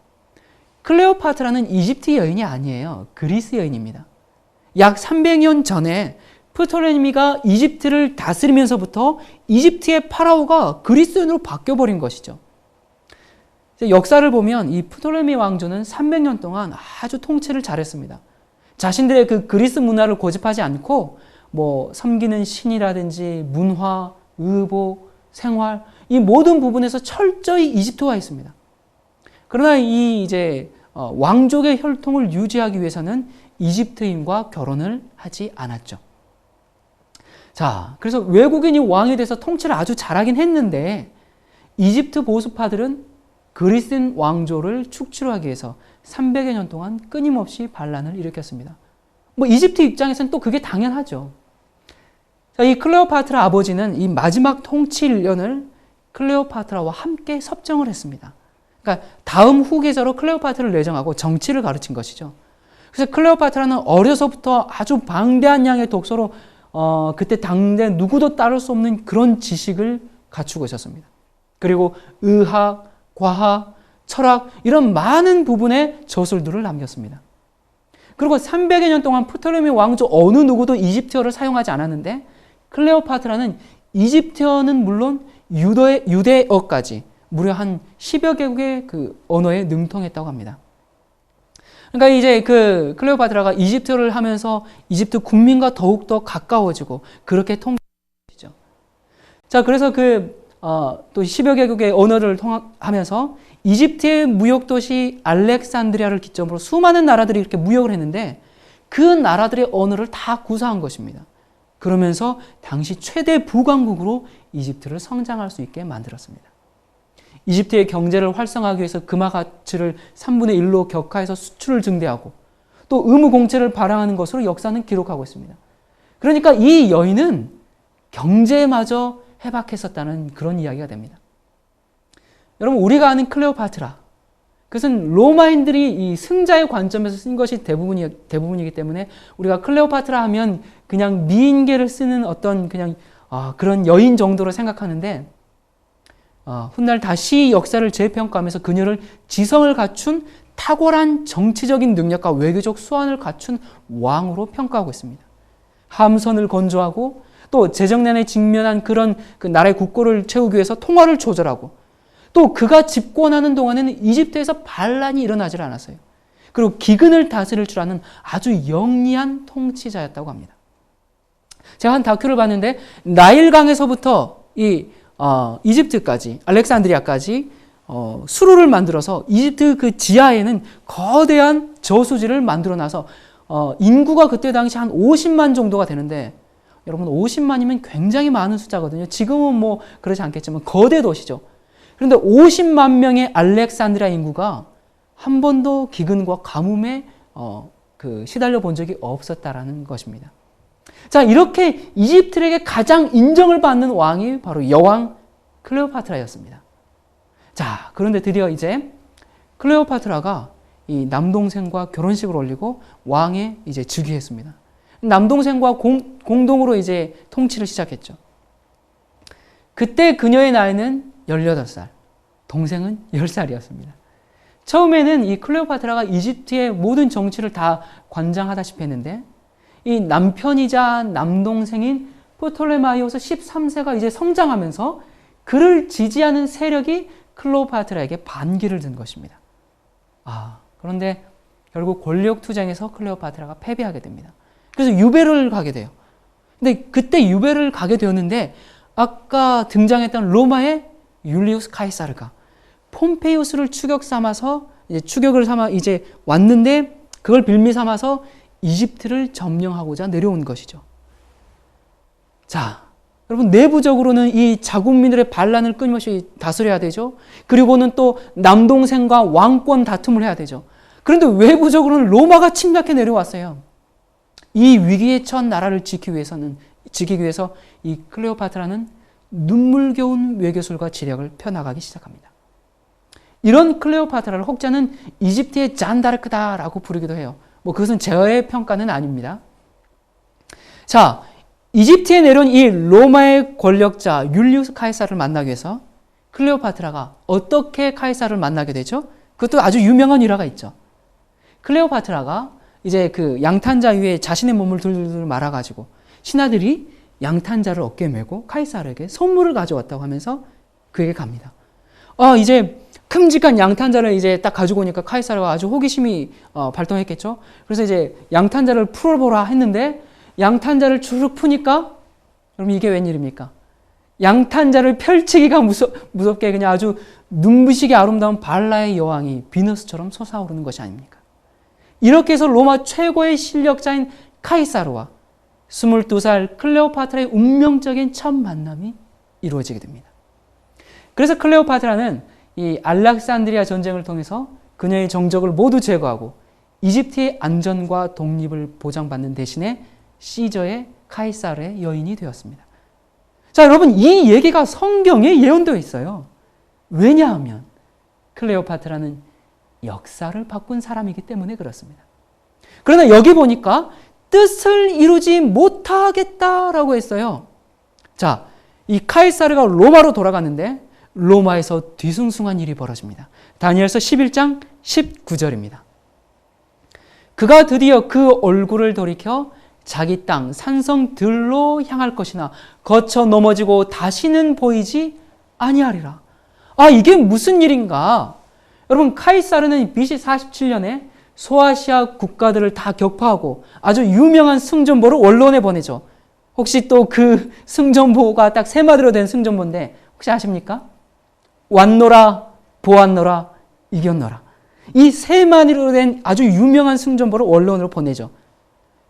클레오파트라는 이집트 여인이 아니에요. 그리스 여인입니다. 약 300년 전에 프톨레미가 이집트를 다스리면서부터 이집트의 파라오가 그리스 여인으로 바뀌어버린 것이죠. 역사를 보면 이 프톨레미 왕조는 300년 동안 아주 통치를 잘했습니다. 자신들의 그 그리스 문화를 고집하지 않고 섬기는 신이라든지 문화, 의복, 생활 이 모든 부분에서 철저히 이집트화 했습니다. 그러나 이 왕족의 혈통을 유지하기 위해서는 이집트인과 결혼을 하지 않았죠. 자, 그래서 외국인이 왕이 돼서 통치를 아주 잘하긴 했는데 이집트 보수파들은 그리스인 왕조를 축출하기 위해서 300여 년 동안 끊임없이 반란을 일으켰습니다. 이집트 입장에서는 또 그게 당연하죠. 자, 이 클레오파트라 아버지는 이 마지막 통치 1년을 클레오파트라와 함께 섭정을 했습니다. 그러니까 다음 후계자로 클레오파트라를 내정하고 정치를 가르친 것이죠. 그래서 클레오파트라는 어려서부터 아주 방대한 양의 독서로 그때 당대 누구도 따를 수 없는 그런 지식을 갖추고 있었습니다. 그리고 의학, 과학, 철학 이런 많은 부분의 저술들을 남겼습니다. 그리고 300여 년 동안 프톨레미 왕조 어느 누구도 이집트어를 사용하지 않았는데 클레오파트라는 이집트어는 물론 유대어까지 무려 한 10여 개국의 그 언어에 능통했다고 합니다. 그러니까 이제 그 클레오파트라가 이집트어를 하면서 이집트 국민과 더욱더 가까워지고 그렇게 통치죠. 자, 그래서 또 10여 개국의 언어를 통하면서 이집트의 무역도시 알렉산드리아를 기점으로 수많은 나라들이 이렇게 무역을 했는데 그 나라들의 언어를 다 구사한 것입니다. 그러면서 당시 최대 부강국으로 이집트를 성장할 수 있게 만들었습니다. 이집트의 경제를 활성화하기 위해서 금화 가치를 3분의 1로 격화해서 수출을 증대하고 또 의무 공채를 발행하는 것으로 역사는 기록하고 있습니다. 그러니까 이 여인은 경제마저 해박했었다는 그런 이야기가 됩니다. 여러분, 우리가 아는 클레오파트라, 그것은 로마인들이 이 승자의 관점에서 쓴 것이 대부분이기 때문에 우리가 클레오파트라 하면 그냥 미인계를 쓰는 어떤 그런 여인 정도로 생각하는데 훗날 다시 역사를 재평가하면서 그녀를 지성을 갖춘 탁월한 정치적인 능력과 외교적 수완을 갖춘 왕으로 평가하고 있습니다. 함선을 건조하고 또 재정난에 직면한 그런 그 나라의 국고를 채우기 위해서 통화를 조절하고 또 그가 집권하는 동안에는 이집트에서 반란이 일어나질 않았어요. 그리고 기근을 다스릴 줄 아는 아주 영리한 통치자였다고 합니다. 제가 한 다큐를 봤는데 나일강에서부터 이집트까지 알렉산드리아까지 수로를 만들어서 이집트 그 지하에는 거대한 저수지를 만들어놔서 인구가 그때 당시 한 50만 정도가 되는데 여러분 50만이면 굉장히 많은 숫자거든요. 지금은 그러지 않겠지만 거대 도시죠. 그런데 50만 명의 알렉산드리아 인구가 한 번도 기근과 가뭄에 시달려 본 적이 없었다라는 것입니다. 자, 이렇게 이집트에게 가장 인정을 받는 왕이 바로 여왕 클레오파트라였습니다. 자, 그런데 드디어 이제 클레오파트라가 이 남동생과 결혼식을 올리고 왕에 이제 즉위했습니다. 남동생과 공동으로 이제 통치를 시작했죠. 그때 그녀의 나이는 18살, 동생은 10살이었습니다. 처음에는 이 클레오파트라가 이집트의 모든 정치를 다 관장하다시피 했는데 이 남편이자 남동생인 프톨레마이오스 13세가 이제 성장하면서 그를 지지하는 세력이 클레오파트라에게 반기를 든 것입니다. 그런데 결국 권력 투쟁에서 클레오파트라가 패배하게 됩니다. 그래서 유배를 가게 돼요. 근데 그때 유배를 가게 되었는데 아까 등장했던 로마의 율리우스 카이사르가 폼페이우스를 추격을 삼아 이제 왔는데 그걸 빌미 삼아서 이집트를 점령하고자 내려온 것이죠. 자, 여러분 내부적으로는 이 자국민들의 반란을 끊임없이 다스려야 되죠. 그리고는 또 남동생과 왕권 다툼을 해야 되죠. 그런데 외부적으로는 로마가 침략해 내려왔어요. 이 위기에 처한 나라를 지키기 위해서 이 클레오파트라는 눈물겨운 외교술과 지략을 펴나가기 시작합니다. 이런 클레오파트라를 혹자는 이집트의 잔다르크다라고 부르기도 해요. 그것은 제어의 평가는 아닙니다. 자, 이집트에 내려온 이 로마의 권력자 율리우스 카이사르를 만나기 위해서 클레오파트라가 어떻게 카이사르를 만나게 되죠? 그것도 아주 유명한 일화가 있죠. 클레오파트라가 이제 그 양탄자 위에 자신의 몸을 둘둘 말아가지고 신하들이 양탄자를 어깨에 메고 카이사르에게 선물을 가져왔다고 하면서 그에게 갑니다. 이제 큼직한 양탄자를 이제 딱 가지고 오니까 카이사르가 아주 호기심이 발동했겠죠. 그래서 이제 양탄자를 풀어보라 했는데 양탄자를 주르륵 푸니까 여러분 이게 웬일입니까? 양탄자를 펼치기가 무섭게 그냥 아주 눈부시게 아름다운 발라의 여왕이 비너스처럼 솟아오르는 것이 아닙니까? 이렇게 해서 로마 최고의 실력자인 카이사르와 22살 클레오파트라의 운명적인 첫 만남이 이루어지게 됩니다. 그래서 클레오파트라는 이 알렉산드리아 전쟁을 통해서 그녀의 정적을 모두 제거하고 이집트의 안전과 독립을 보장받는 대신에 시저의 카이사르의 여인이 되었습니다. 자, 여러분 이 얘기가 성경에 예언되어 있어요. 왜냐하면 클레오파트라는 역사를 바꾼 사람이기 때문에 그렇습니다. 그러나 여기 보니까 뜻을 이루지 못하겠다라고 했어요. 자, 이 카이사르가 로마로 돌아갔는데 로마에서 뒤숭숭한 일이 벌어집니다. 다니엘서 11장 19절입니다. 그가 드디어 그 얼굴을 돌이켜 자기 땅 산성들로 향할 것이나 거쳐 넘어지고 다시는 보이지 아니하리라. 이게 무슨 일인가? 여러분 카이사르는 BC 47년에 소아시아 국가들을 다 격파하고 아주 유명한 승전보를 원론에 보내죠. 혹시 또 그 승전보가 딱 세 마디로 된 승전보인데 혹시 아십니까? 왔노라, 보았노라, 이겼노라. 이 세 마디로 된 아주 유명한 승전보를 원론으로 보내죠.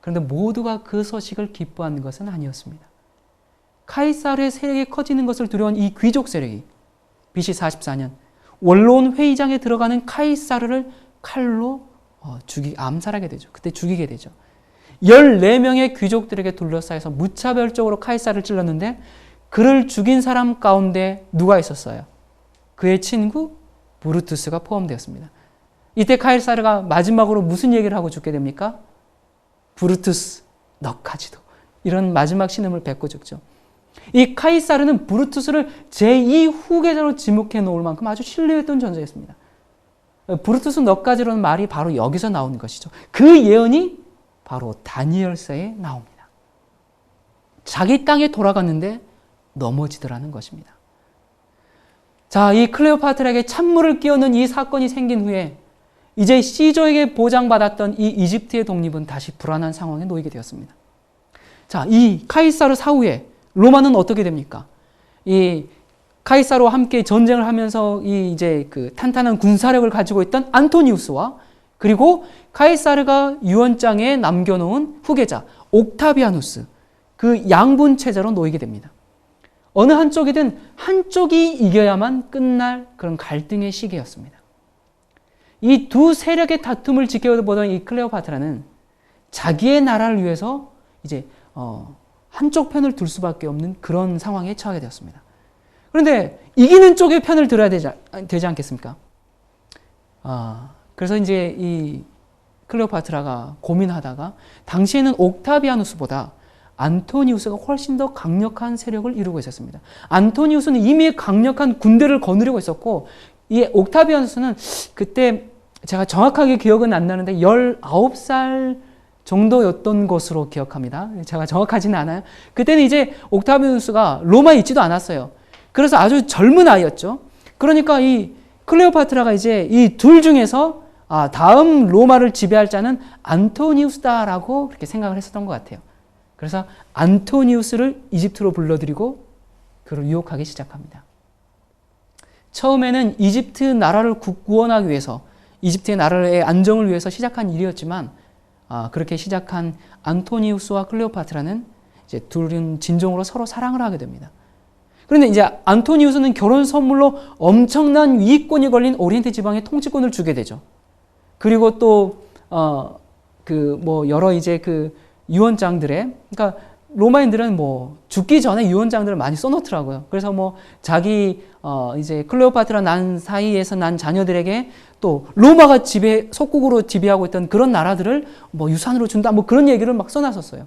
그런데 모두가 그 소식을 기뻐하는 것은 아니었습니다. 카이사르의 세력이 커지는 것을 두려운 이 귀족 세력이 BC 44년 원로원 회의장에 들어가는 카이사르를 칼로 암살하게 되죠. 그때 죽이게 되죠. 14명의 귀족들에게 둘러싸여서 무차별적으로 카이사르를 찔렀는데 그를 죽인 사람 가운데 누가 있었어요? 그의 친구 브루투스가 포함되었습니다. 이때 카이사르가 마지막으로 무슨 얘기를 하고 죽게 됩니까? 브루투스, 너까지도. 이런 마지막 신음을 뱉고 죽죠. 이 카이사르는 브루투스를 제2 후계자로 지목해 놓을 만큼 아주 신뢰했던 존재였습니다. 브루투스 너까지로는 말이 바로 여기서 나오는 것이죠. 그 예언이 바로 다니엘서에 나옵니다. 자기 땅에 돌아갔는데 넘어지더라는 것입니다. 자, 이 클레오파트라에게 찬물을 끼얹는 이 사건이 생긴 후에 이제 시저에게 보장받았던 이 이집트의 독립은 다시 불안한 상황에 놓이게 되었습니다. 자, 이 카이사르 사후에 로마는 어떻게 됩니까? 이 카이사르와 함께 전쟁을 하면서 이제 그 탄탄한 군사력을 가지고 있던 안토니우스와 그리고 카이사르가 유언장에 남겨놓은 후계자 옥타비아누스, 그 양분 체제로 놓이게 됩니다. 어느 한쪽이든 한쪽이 이겨야만 끝날 그런 갈등의 시기였습니다. 이 두 세력의 다툼을 지켜보던 이 클레오파트라는 자기의 나라를 위해서 이제 한쪽 편을 둘 수밖에 없는 그런 상황에 처하게 되었습니다. 그런데 이기는 쪽의 편을 들어야 되지 않겠습니까? 그래서 이제 이 클레오파트라가 고민하다가 당시에는 옥타비아누스보다 안토니우스가 훨씬 더 강력한 세력을 이루고 있었습니다. 안토니우스는 이미 강력한 군대를 거느리고 있었고 이 옥타비아누스는 그때 제가 정확하게 기억은 안 나는데 19살 정도였던 것으로 기억합니다. 제가 정확하지는 않아요. 그때는 이제 옥타비아누스가 로마에 있지도 않았어요. 그래서 아주 젊은 아이였죠. 그러니까 이 클레오파트라가 이제 이 둘 중에서 다음 로마를 지배할 자는 안토니우스다라고 그렇게 생각을 했었던 것 같아요. 그래서 안토니우스를 이집트로 불러들이고 그를 유혹하기 시작합니다. 처음에는 이집트 나라를 구원하기 위해서, 이집트의 나라의 안정을 위해서 시작한 일이었지만 그렇게 시작한 안토니우스와 클레오파트라는 이제 둘은 진정으로 서로 사랑을 하게 됩니다. 그런데 이제 안토니우스는 결혼 선물로 엄청난 위권이 걸린 오리엔트 지방의 통치권을 주게 되죠. 그리고 또 여러 이제 그 유언장들에, 그러니까 로마인들은 죽기 전에 유언장들을 많이 써놓더라고요. 그래서 자기 이제 클레오파트라 난 사이에서 난 자녀들에게 또 로마가 속국으로 지배하고 있던 그런 나라들을 유산으로 준다, 그런 얘기를 막 써놨었어요.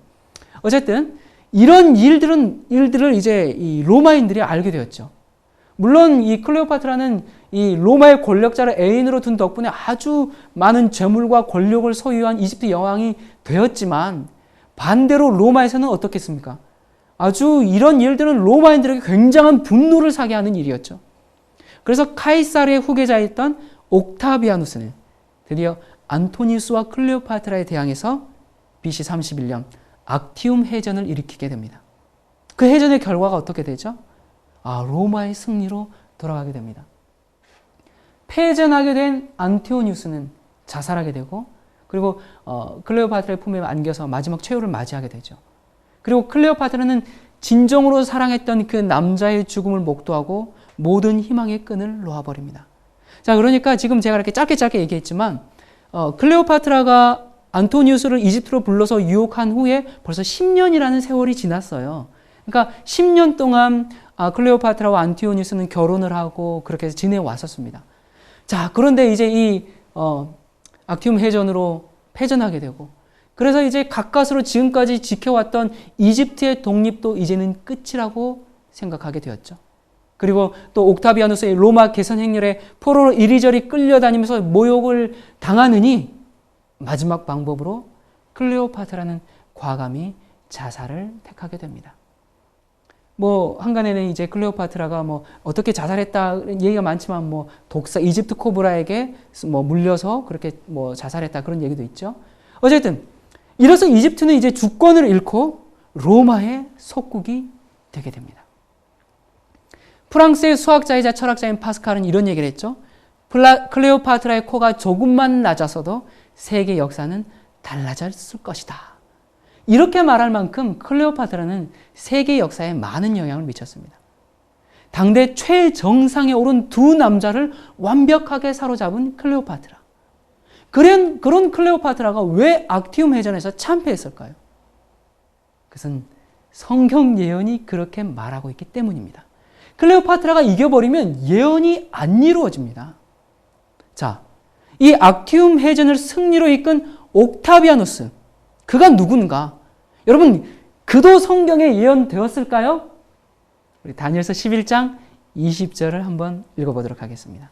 어쨌든 이런 일들을 이제 이 로마인들이 알게 되었죠. 물론 이 클레오파트라는 이 로마의 권력자를 애인으로 둔 덕분에 아주 많은 재물과 권력을 소유한 이집트 여왕이 되었지만, 반대로 로마에서는 어떻겠습니까? 아주 이런 일들은 로마인들에게 굉장한 분노를 사게 하는 일이었죠. 그래서 카이사르의 후계자였던 옥타비아누스는 드디어 안토니우스와 클레오파트라에 대항해서 BC 31년 악티움 해전을 일으키게 됩니다. 그 해전의 결과가 어떻게 되죠? 로마의 승리로 돌아가게 됩니다. 패전하게 된 안티오니우스는 자살하게 되고, 그리고 클레오파트라의 품에 안겨서 마지막 최후를 맞이하게 되죠. 그리고 클레오파트라는 진정으로 사랑했던 그 남자의 죽음을 목도하고 모든 희망의 끈을 놓아버립니다. 자, 그러니까 지금 제가 이렇게 짧게 얘기했지만 클레오파트라가 안토니우스를 이집트로 불러서 유혹한 후에 벌써 10년이라는 세월이 지났어요. 그러니까 10년 동안 클레오파트라와 안티오니우스는 결혼을 하고 그렇게 해서 지내왔었습니다. 자, 그런데 이제 이 악티움 해전으로 패전하게 되고, 그래서 이제 가까스로 지금까지 지켜왔던 이집트의 독립도 이제는 끝이라고 생각하게 되었죠. 그리고 또 옥타비아누스의 로마 개선 행렬에 포로로 이리저리 끌려다니면서 모욕을 당하느니 마지막 방법으로 클레오파트라는 과감히 자살을 택하게 됩니다. 한간에는 이제 클레오파트라가 어떻게 자살했다 얘기가 많지만 이집트 코브라에게 물려서 그렇게 자살했다 그런 얘기도 있죠. 어쨌든 이로써 이집트는 이제 주권을 잃고 로마의 속국이 되게 됩니다. 프랑스의 수학자이자 철학자인 파스칼은 이런 얘기를 했죠. 클레오파트라의 코가 조금만 낮아서도 세계 역사는 달라졌을 것이다. 이렇게 말할 만큼 클레오파트라는 세계 역사에 많은 영향을 미쳤습니다. 당대 최정상에 오른 두 남자를 완벽하게 사로잡은 클레오파트라. 그런 클레오파트라가 왜 악티움 해전에서 참패했을까요? 그것은 성경 예언이 그렇게 말하고 있기 때문입니다. 클레오파트라가 이겨버리면 예언이 안 이루어집니다. 자, 이 악티움 해전을 승리로 이끈 옥타비아누스, 그가 누군가? 여러분, 그도 성경에 예언되었을까요? 우리 다니엘서 11장 20절을 한번 읽어보도록 하겠습니다.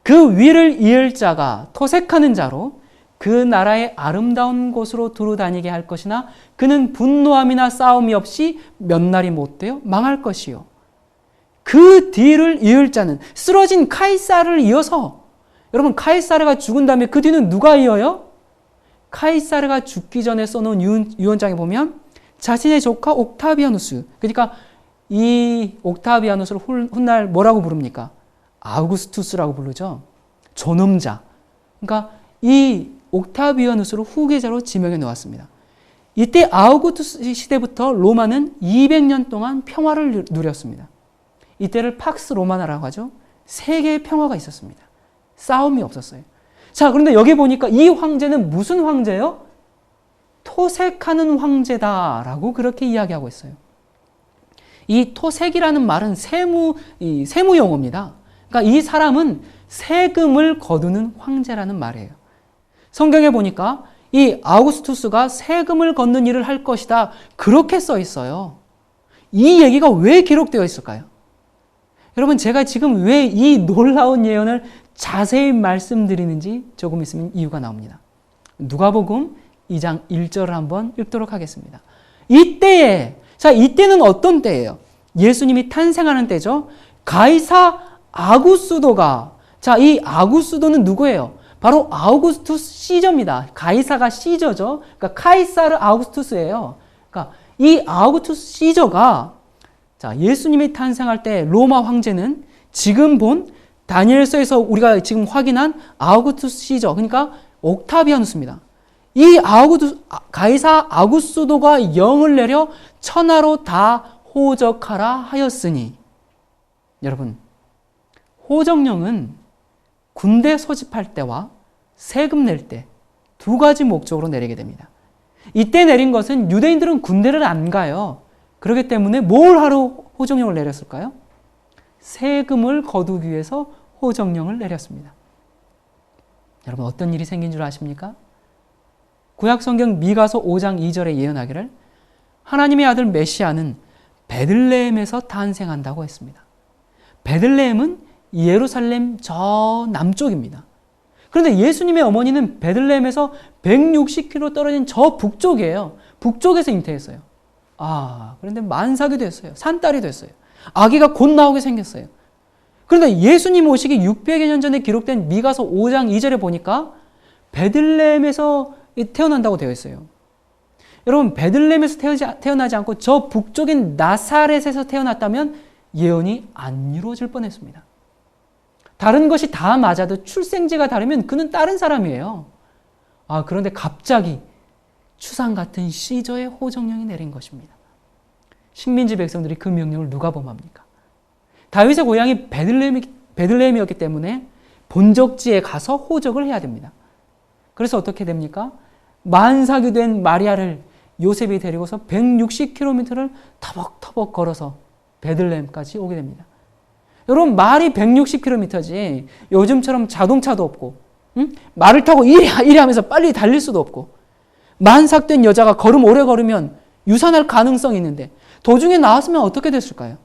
그 위를 이을 자가 토색하는 자로 그 나라의 아름다운 곳으로 두루 다니게 할 것이나 그는 분노함이나 싸움이 없이 몇 날이 못 되어 망할 것이요. 그 뒤를 이을 자는 쓰러진 카이사르를 이어서, 여러분 카이사르가 죽은 다음에 그 뒤는 누가 이어요? 카이사르가 죽기 전에 써놓은 유언장에 보면 자신의 조카 옥타비아누스, 그러니까 이 옥타비아누스를 훗날 뭐라고 부릅니까? 아우구스투스라고 부르죠. 존엄자. 그러니까 이 옥타비아누스를 후계자로 지명해 놓았습니다. 이때 아우구스투스 시대부터 로마는 200년 동안 평화를 누렸습니다. 이때를 팍스 로마나라고 하죠. 세계의 평화가 있었습니다. 싸움이 없었어요. 자, 그런데 여기 보니까 이 황제는 무슨 황제요? 토색하는 황제다라고 그렇게 이야기하고 있어요. 이 토색이라는 말은 세무 용어입니다. 그러니까 이 사람은 세금을 거두는 황제라는 말이에요. 성경에 보니까 이 아우구스투스가 세금을 걷는 일을 할 것이다, 그렇게 써 있어요. 이 얘기가 왜 기록되어 있을까요? 여러분, 제가 지금 왜 이 놀라운 예언을 자세히 말씀드리는지 조금 있으면 이유가 나옵니다. 누가복음 2장 1절을 한번 읽도록 하겠습니다. 이때는 어떤 때예요? 예수님이 탄생하는 때죠. 가이사 아구스도가, 이 아구스도는 누구예요? 바로 아우구스투스 시저입니다. 가이사가 시저죠. 그러니까 카이사르 아우구스투스예요. 그러니까 이 아우구스투스 시저가 예수님이 탄생할 때 로마 황제는 지금 본 다니엘서에서 우리가 지금 확인한 아우구스투스 시저, 그러니까 옥타비아누스입니다. 이 가이사 아구스도가 영을 내려 천하로 다 호적하라 하였으니, 여러분, 호적령은 군대 소집할 때와 세금 낼 때 두 가지 목적으로 내리게 됩니다. 이때 내린 것은 유대인들은 군대를 안 가요. 그렇기 때문에 뭘 하러 호적령을 내렸을까요? 세금을 거두기 위해서 호적령을 내렸습니다. 여러분, 어떤 일이 생긴 줄 아십니까? 구약성경 미가서 5장 2절에 예언하기를 하나님의 아들 메시아는 베들레헴에서 탄생한다고 했습니다. 베들레헴은 예루살렘 저 남쪽입니다. 그런데 예수님의 어머니는 베들레헴에서 160km 떨어진 저 북쪽이에요. 북쪽에서 잉태했어요. 그런데 만삭이 됐어요. 산딸이 됐어요. 아기가 곧 나오게 생겼어요. 그런데 예수님 오시기 600여 년 전에 기록된 미가서 5장 2절에 보니까 베들레헴에서 태어난다고 되어 있어요. 여러분, 베들레헴에서 태어나지 않고 저 북쪽인 나사렛에서 태어났다면 예언이 안 이루어질 뻔했습니다. 다른 것이 다 맞아도 출생지가 다르면 그는 다른 사람이에요. 그런데 갑자기 추상 같은 시저의 호정령이 내린 것입니다. 식민지 백성들이 그 명령을 누가 범합니까? 다윗의 고향이 베들레헴이었기 때문에 본적지에 가서 호적을 해야 됩니다. 그래서 어떻게 됩니까? 만삭이 된 마리아를 요셉이 데리고서 160km를 터벅터벅 걸어서 베들레헴까지 오게 됩니다. 여러분, 말이 160km지 요즘처럼 자동차도 없고, 말을 타고 이리 하면서 빨리 달릴 수도 없고, 만삭된 여자가 걸음 오래 걸으면 유산할 가능성이 있는데 도중에 나왔으면 어떻게 됐을까요?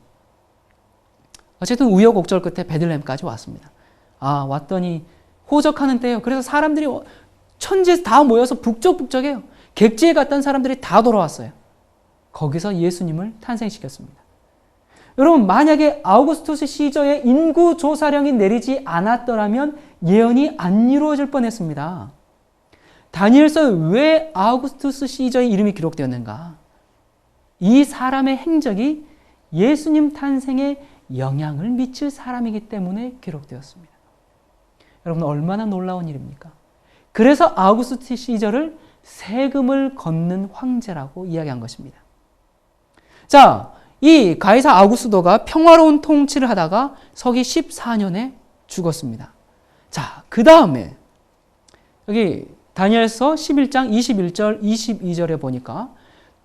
어쨌든 우여곡절 끝에 베들레헴까지 왔습니다. 왔더니 호적하는 때예요. 그래서 사람들이 천지에서 다 모여서 북적북적해요. 객지에 갔던 사람들이 다 돌아왔어요. 거기서 예수님을 탄생시켰습니다. 여러분, 만약에 아우구스투스 시저의 인구조사령이 내리지 않았더라면 예언이 안 이루어질 뻔했습니다. 다니엘서에 왜 아우구스투스 시저의 이름이 기록되었는가? 이 사람의 행적이 예수님 탄생에 영향을 미칠 사람이기 때문에 기록되었습니다. 여러분, 얼마나 놀라운 일입니까? 그래서 아우구스투스 시저를 세금을 걷는 황제라고 이야기한 것입니다. 이 가이사 아구스도가 평화로운 통치를 하다가 서기 14년에 죽었습니다. 그 다음에 여기 다니엘서 11장 21절 22절에 보니까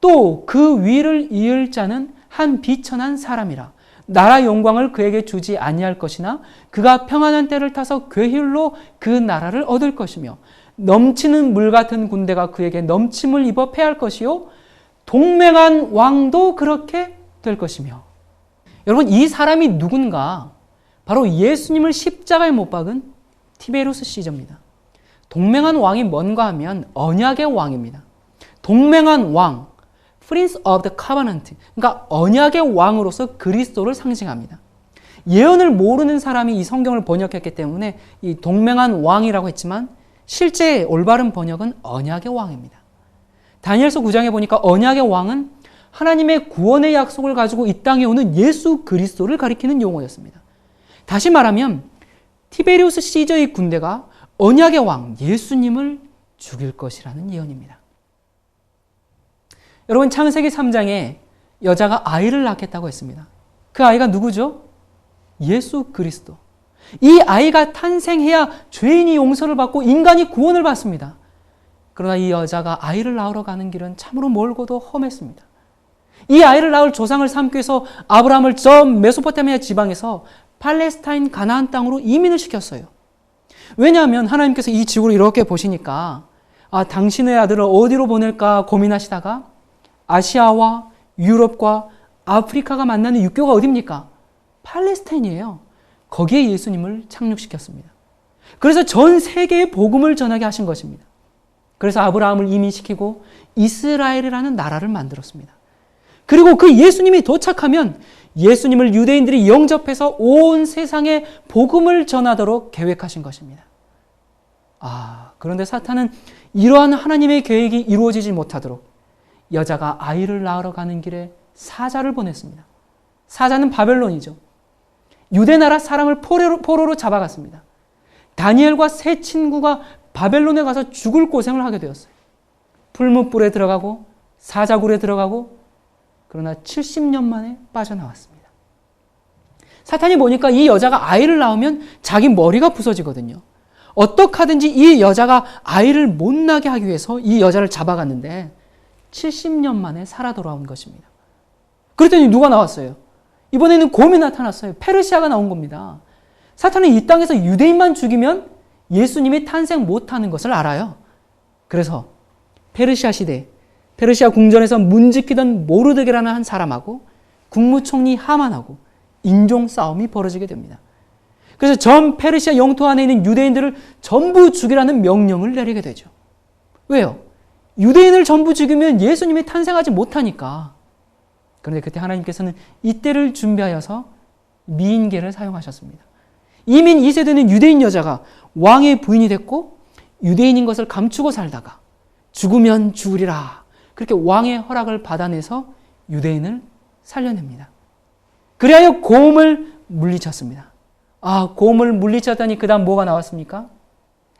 또 그 위를 이을 자는 한 비천한 사람이라. 나라 영광을 그에게 주지 아니할 것이나 그가 평안한 때를 타서 괴힐로 그 나라를 얻을 것이며 넘치는 물 같은 군대가 그에게 넘침을 입어 패할 것이요 동맹한 왕도 그렇게 될 것이며. 여러분, 이 사람이 누군가? 바로 예수님을 십자가에 못 박은 티베리우스 시저입니다. 동맹한 왕이 뭔가 하면 언약의 왕입니다. 동맹한 왕, Prince of the Covenant, 그러니까 언약의 왕으로서 그리스도를 상징합니다. 예언을 모르는 사람이 이 성경을 번역했기 때문에 이 동맹한 왕이라고 했지만 실제 올바른 번역은 언약의 왕입니다. 다니엘서 9장에 보니까 언약의 왕은 하나님의 구원의 약속을 가지고 이 땅에 오는 예수 그리스도를 가리키는 용어였습니다. 다시 말하면 티베리우스 시저의 군대가 언약의 왕 예수님을 죽일 것이라는 예언입니다. 여러분, 창세기 3장에 여자가 아이를 낳겠다고 했습니다. 그 아이가 누구죠? 예수 그리스도. 이 아이가 탄생해야 죄인이 용서를 받고 인간이 구원을 받습니다. 그러나 이 여자가 아이를 낳으러 가는 길은 참으로 멀고도 험했습니다. 이 아이를 낳을 조상을 삼기 위해서 아브라함을 저 메소포타미아 지방에서 팔레스타인 가나안 땅으로 이민을 시켰어요. 왜냐하면 하나님께서 이 지구를 이렇게 보시니까 당신의 아들을 어디로 보낼까 고민하시다가 아시아와 유럽과 아프리카가 만나는 육교가 어디입니까? 팔레스타인이에요. 거기에 예수님을 착륙시켰습니다. 그래서 전 세계에 복음을 전하게 하신 것입니다. 그래서 아브라함을 이민시키고 이스라엘이라는 나라를 만들었습니다. 그리고 그 예수님이 도착하면 예수님을 유대인들이 영접해서 온 세상에 복음을 전하도록 계획하신 것입니다. 그런데 사탄은 이러한 하나님의 계획이 이루어지지 못하도록 여자가 아이를 낳으러 가는 길에 사자를 보냈습니다. 사자는 바벨론이죠. 유대 나라 사람을 포로로 잡아갔습니다. 다니엘과 세 친구가 바벨론에 가서 죽을 고생을 하게 되었어요. 풀무불에 들어가고 사자굴에 들어가고, 그러나 70년 만에 빠져나왔습니다. 사탄이 보니까 이 여자가 아이를 낳으면 자기 머리가 부서지거든요. 어떻게 하든지 이 여자가 아이를 못 낳게 하기 위해서 이 여자를 잡아갔는데 70년 만에 살아 돌아온 것입니다. 그랬더니 누가 나왔어요? 이번에는 곰이 나타났어요. 페르시아가 나온 겁니다. 사탄은 이 땅에서 유대인만 죽이면 예수님이 탄생 못하는 것을 알아요. 그래서 페르시아 시대, 페르시아 궁전에서 문지키던 모르드게라는 한 사람하고 국무총리 하만하고 인종 싸움이 벌어지게 됩니다. 그래서 전 페르시아 영토 안에 있는 유대인들을 전부 죽이라는 명령을 내리게 되죠. 왜요? 유대인을 전부 죽이면 예수님이 탄생하지 못하니까. 그런데 그때 하나님께서는 이때를 준비하여서 미인계를 사용하셨습니다. 이민 2세대는 유대인 여자가 왕의 부인이 됐고 유대인인 것을 감추고 살다가 죽으면 죽으리라, 그렇게 왕의 허락을 받아내서 유대인을 살려냅니다. 그리하여 곰을 물리쳤습니다. 곰을 물리쳤더니 그 다음 뭐가 나왔습니까?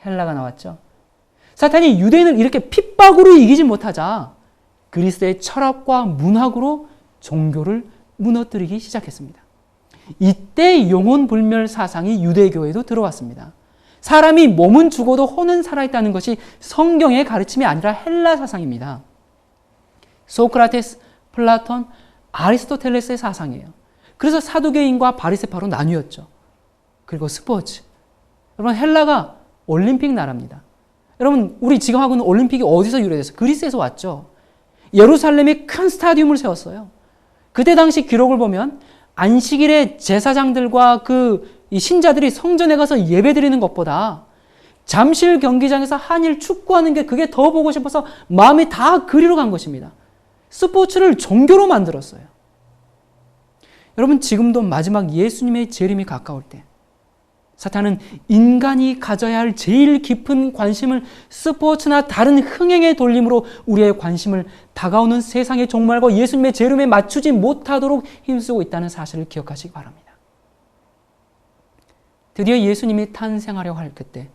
헬라가 나왔죠. 사탄이 유대인을 이렇게 핍박으로 이기지 못하자 그리스의 철학과 문학으로 종교를 무너뜨리기 시작했습니다. 이때 영혼불멸 사상이 유대교에도 들어왔습니다. 사람이 몸은 죽어도 혼은 살아있다는 것이 성경의 가르침이 아니라 헬라 사상입니다. 소크라테스, 플라톤, 아리스토텔레스의 사상이에요. 그래서 사두개인과 바리새파로 나뉘었죠. 그리고 스포츠. 여러분, 헬라가 올림픽 나라입니다. 여러분, 우리 지금 하고 있는 올림픽이 어디서 유래돼서? 그리스에서 왔죠. 예루살렘에 큰 스타디움을 세웠어요. 그때 당시 기록을 보면 안식일에 제사장들과 이 신자들이 성전에 가서 예배드리는 것보다 잠실 경기장에서 한일 축구하는 게 그게 더 보고 싶어서 마음이 다 그리로 간 것입니다. 스포츠를 종교로 만들었어요. 여러분, 지금도 마지막 예수님의 재림이 가까울 때 사탄은 인간이 가져야 할 제일 깊은 관심을 스포츠나 다른 흥행에 돌림으로 우리의 관심을 다가오는 세상의 종말과 예수님의 재림에 맞추지 못하도록 힘쓰고 있다는 사실을 기억하시기 바랍니다. 드디어 예수님이 탄생하려고 할 그때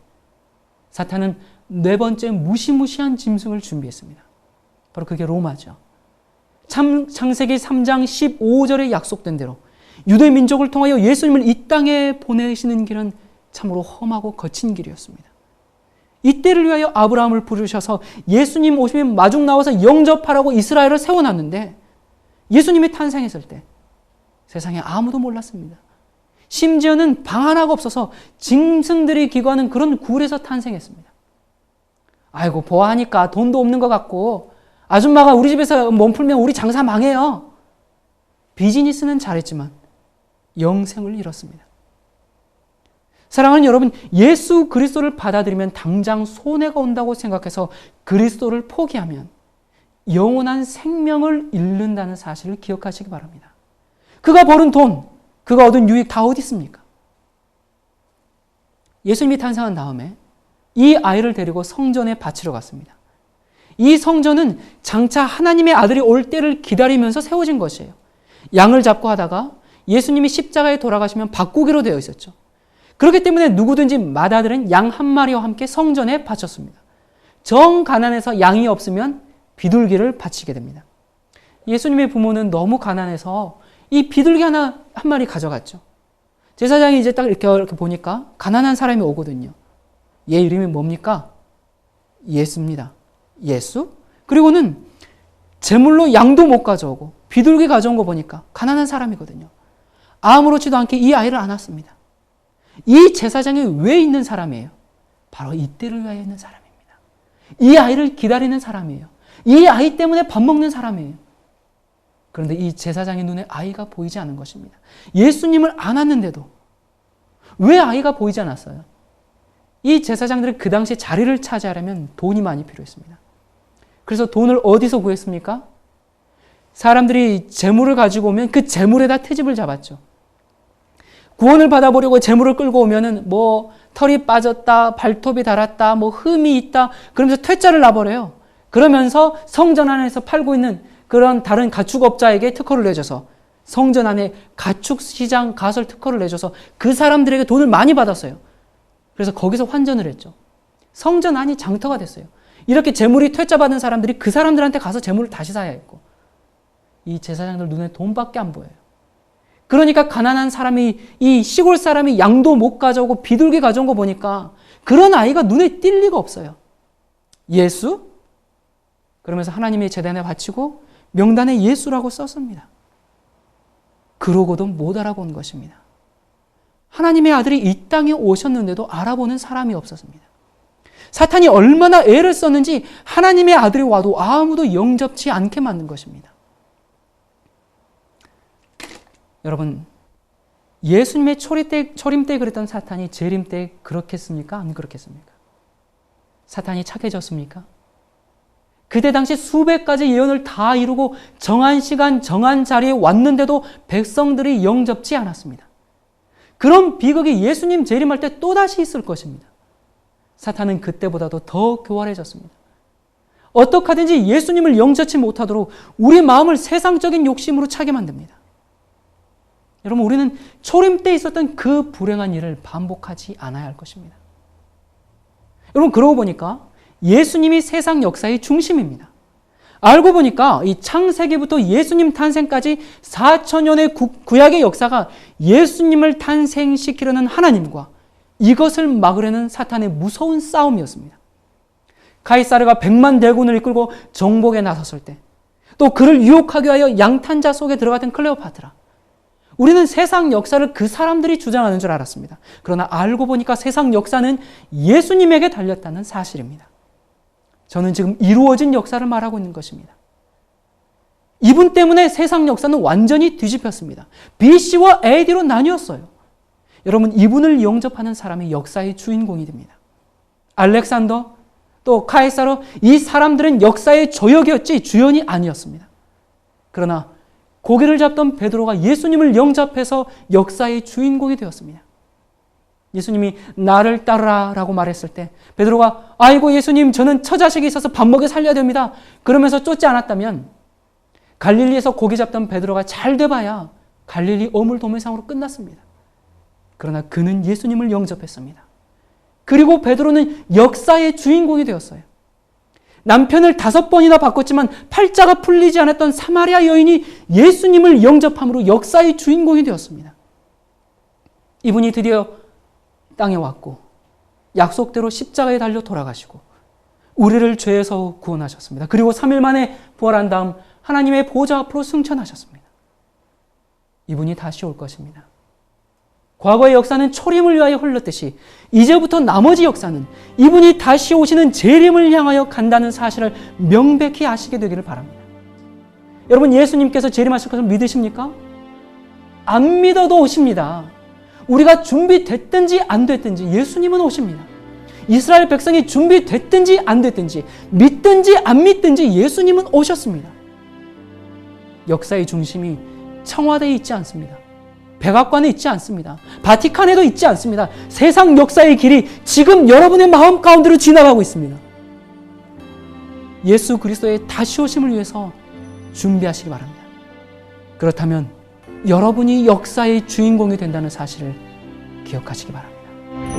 사탄은 네 번째 무시무시한 짐승을 준비했습니다. 바로 그게 로마죠. 창세기 3장 15절에 약속된 대로 유대 민족을 통하여 예수님을 이 땅에 보내시는 길은 참으로 험하고 거친 길이었습니다. 이때를 위하여 아브라함을 부르셔서 예수님 오시면 마중 나와서 영접하라고 이스라엘을 세워놨는데 예수님이 탄생했을 때 세상에 아무도 몰랐습니다. 심지어는 방 하나가 없어서 짐승들이 기거하는 그런 굴에서 탄생했습니다. 아이고, 보아하니까 돈도 없는 것 같고 아줌마가 우리 집에서 몸 풀면 우리 장사 망해요. 비즈니스는 잘했지만 영생을 잃었습니다. 사랑하는 여러분, 예수 그리스도를 받아들이면 당장 손해가 온다고 생각해서 그리스도를 포기하면 영원한 생명을 잃는다는 사실을 기억하시기 바랍니다. 그가 벌은 돈, 그가 얻은 유익 다 어디 있습니까? 예수님이 탄생한 다음에 이 아이를 데리고 성전에 바치러 갔습니다. 이 성전은 장차 하나님의 아들이 올 때를 기다리면서 세워진 것이에요. 양을 잡고 하다가 예수님이 십자가에 돌아가시면 바꾸기로 되어 있었죠. 그렇기 때문에 누구든지 맏아들은 양 한 마리와 함께 성전에 바쳤습니다. 정 가난해서 양이 없으면 비둘기를 바치게 됩니다. 예수님의 부모는 너무 가난해서 이 비둘기 한 마리 가져갔죠. 제사장이 이제 딱 이렇게 보니까 가난한 사람이 오거든요. 얘 이름이 뭡니까? 예수입니다. 예수? 그리고는 제물로 양도 못 가져오고 비둘기 가져온 거 보니까 가난한 사람이거든요. 아무렇지도 않게 이 아이를 안았습니다. 이 제사장이 왜 있는 사람이에요? 바로 이때를 위하여 있는 사람입니다. 이 아이를 기다리는 사람이에요. 이 아이 때문에 밥 먹는 사람이에요. 그런데 이 제사장의 눈에 아이가 보이지 않은 것입니다. 예수님을 안았는데도 왜 아이가 보이지 않았어요? 이 제사장들은 그 당시 자리를 차지하려면 돈이 많이 필요했습니다. 그래서 돈을 어디서 구했습니까? 사람들이 재물을 가지고 오면 그 재물에다 트집을 잡았죠. 구원을 받아보려고 재물을 끌고 오면은 뭐 털이 빠졌다, 발톱이 닳았다, 뭐 흠이 있다, 그러면서 퇴짜를 놔버려요. 그러면서 성전 안에서 팔고 있는 그런 다른 가축업자에게 특허를 내줘서 성전 안에 가축시장 가설 특허를 내줘서 그 사람들에게 돈을 많이 받았어요. 그래서 거기서 환전을 했죠. 성전 안이 장터가 됐어요. 이렇게 재물이 퇴짜받은 사람들이 그 사람들한테 가서 재물을 다시 사야 했고, 이 제사장들 눈에 돈밖에 안 보여요. 그러니까 가난한 사람이, 이 시골 사람이 양도 못 가져오고 비둘기 가져온 거 보니까 그런 아이가 눈에 띌 리가 없어요. 예수? 그러면서 하나님의 제단에 바치고 명단에 예수라고 썼습니다. 그러고도 못 알아본 것입니다. 하나님의 아들이 이 땅에 오셨는데도 알아보는 사람이 없었습니다. 사탄이 얼마나 애를 썼는지 하나님의 아들이 와도 아무도 영접치 않게 만든 것입니다. 여러분, 예수님의 초림 때 그랬던 사탄이 재림 때 그렇겠습니까? 안 그렇겠습니까? 사탄이 착해졌습니까? 그때 당시 수백 가지 예언을 다 이루고 정한 시간, 정한 자리에 왔는데도 백성들이 영접지 않았습니다. 그런 비극이 예수님 재림할 때 또다시 있을 것입니다. 사탄은 그때보다도 더 교활해졌습니다. 어떻게 하든지 예수님을 영접치 못하도록 우리 마음을 세상적인 욕심으로 차게 만듭니다. 여러분, 우리는 초림 때 있었던 그 불행한 일을 반복하지 않아야 할 것입니다. 여러분, 그러고 보니까 예수님이 세상 역사의 중심입니다. 알고 보니까 이 창세기부터 예수님 탄생까지 4,000년의 구약의 역사가 예수님을 탄생시키려는 하나님과 이것을 막으려는 사탄의 무서운 싸움이었습니다. 가이사르가 100만 대군을 이끌고 정복에 나섰을 때, 또 그를 유혹하기 위하여 양탄자 속에 들어갔던 클레오파트라, 우리는 세상 역사를 그 사람들이 주장하는 줄 알았습니다. 그러나 알고 보니까 세상 역사는 예수님에게 달렸다는 사실입니다. 저는 지금 이루어진 역사를 말하고 있는 것입니다. 이분 때문에 세상 역사는 완전히 뒤집혔습니다. BC와 AD로 나뉘었어요. 여러분, 이분을 영접하는 사람이 역사의 주인공이 됩니다. 알렉산더, 또 카이사르, 이 사람들은 역사의 조역이었지 주연이 아니었습니다. 그러나 고개를 잡던 베드로가 예수님을 영접해서 역사의 주인공이 되었습니다. 예수님이 나를 따르라 라고 말했을 때 베드로가 아이고 예수님, 저는 처자식이 있어서 밥 먹여 살려야 됩니다. 그러면서 쫓지 않았다면 갈릴리에서 고기 잡던 베드로가 잘 돼봐야 갈릴리 어물도매상으로 끝났습니다. 그러나 그는 예수님을 영접했습니다. 그리고 베드로는 역사의 주인공이 되었어요. 남편을 5번이나 바꿨지만 팔자가 풀리지 않았던 사마리아 여인이 예수님을 영접함으로 역사의 주인공이 되었습니다. 이분이 드디어 땅에 왔고 약속대로 십자가에 달려 돌아가시고 우리를 죄에서 구원하셨습니다. 그리고 3일 만에 부활한 다음 하나님의 보좌 앞으로 승천하셨습니다. 이분이 다시 올 것입니다. 과거의 역사는 초림을 위하여 흘렀듯이 이제부터 나머지 역사는 이분이 다시 오시는 재림을 향하여 간다는 사실을 명백히 아시게 되기를 바랍니다. 여러분, 예수님께서 재림하실 것을 믿으십니까? 안 믿어도 오십니다. 우리가 준비됐든지 안 됐든지 예수님은 오십니다. 이스라엘 백성이 준비됐든지 안 됐든지 믿든지 안 믿든지 예수님은 오셨습니다. 역사의 중심이 청와대에 있지 않습니다. 백악관에 있지 않습니다. 바티칸에도 있지 않습니다. 세상 역사의 길이 지금 여러분의 마음 가운데로 지나가고 있습니다. 예수 그리스도의 다시 오심을 위해서 준비하시기 바랍니다. 그렇다면 여러분이 역사의 주인공이 된다는 사실을 기억하시기 바랍니다.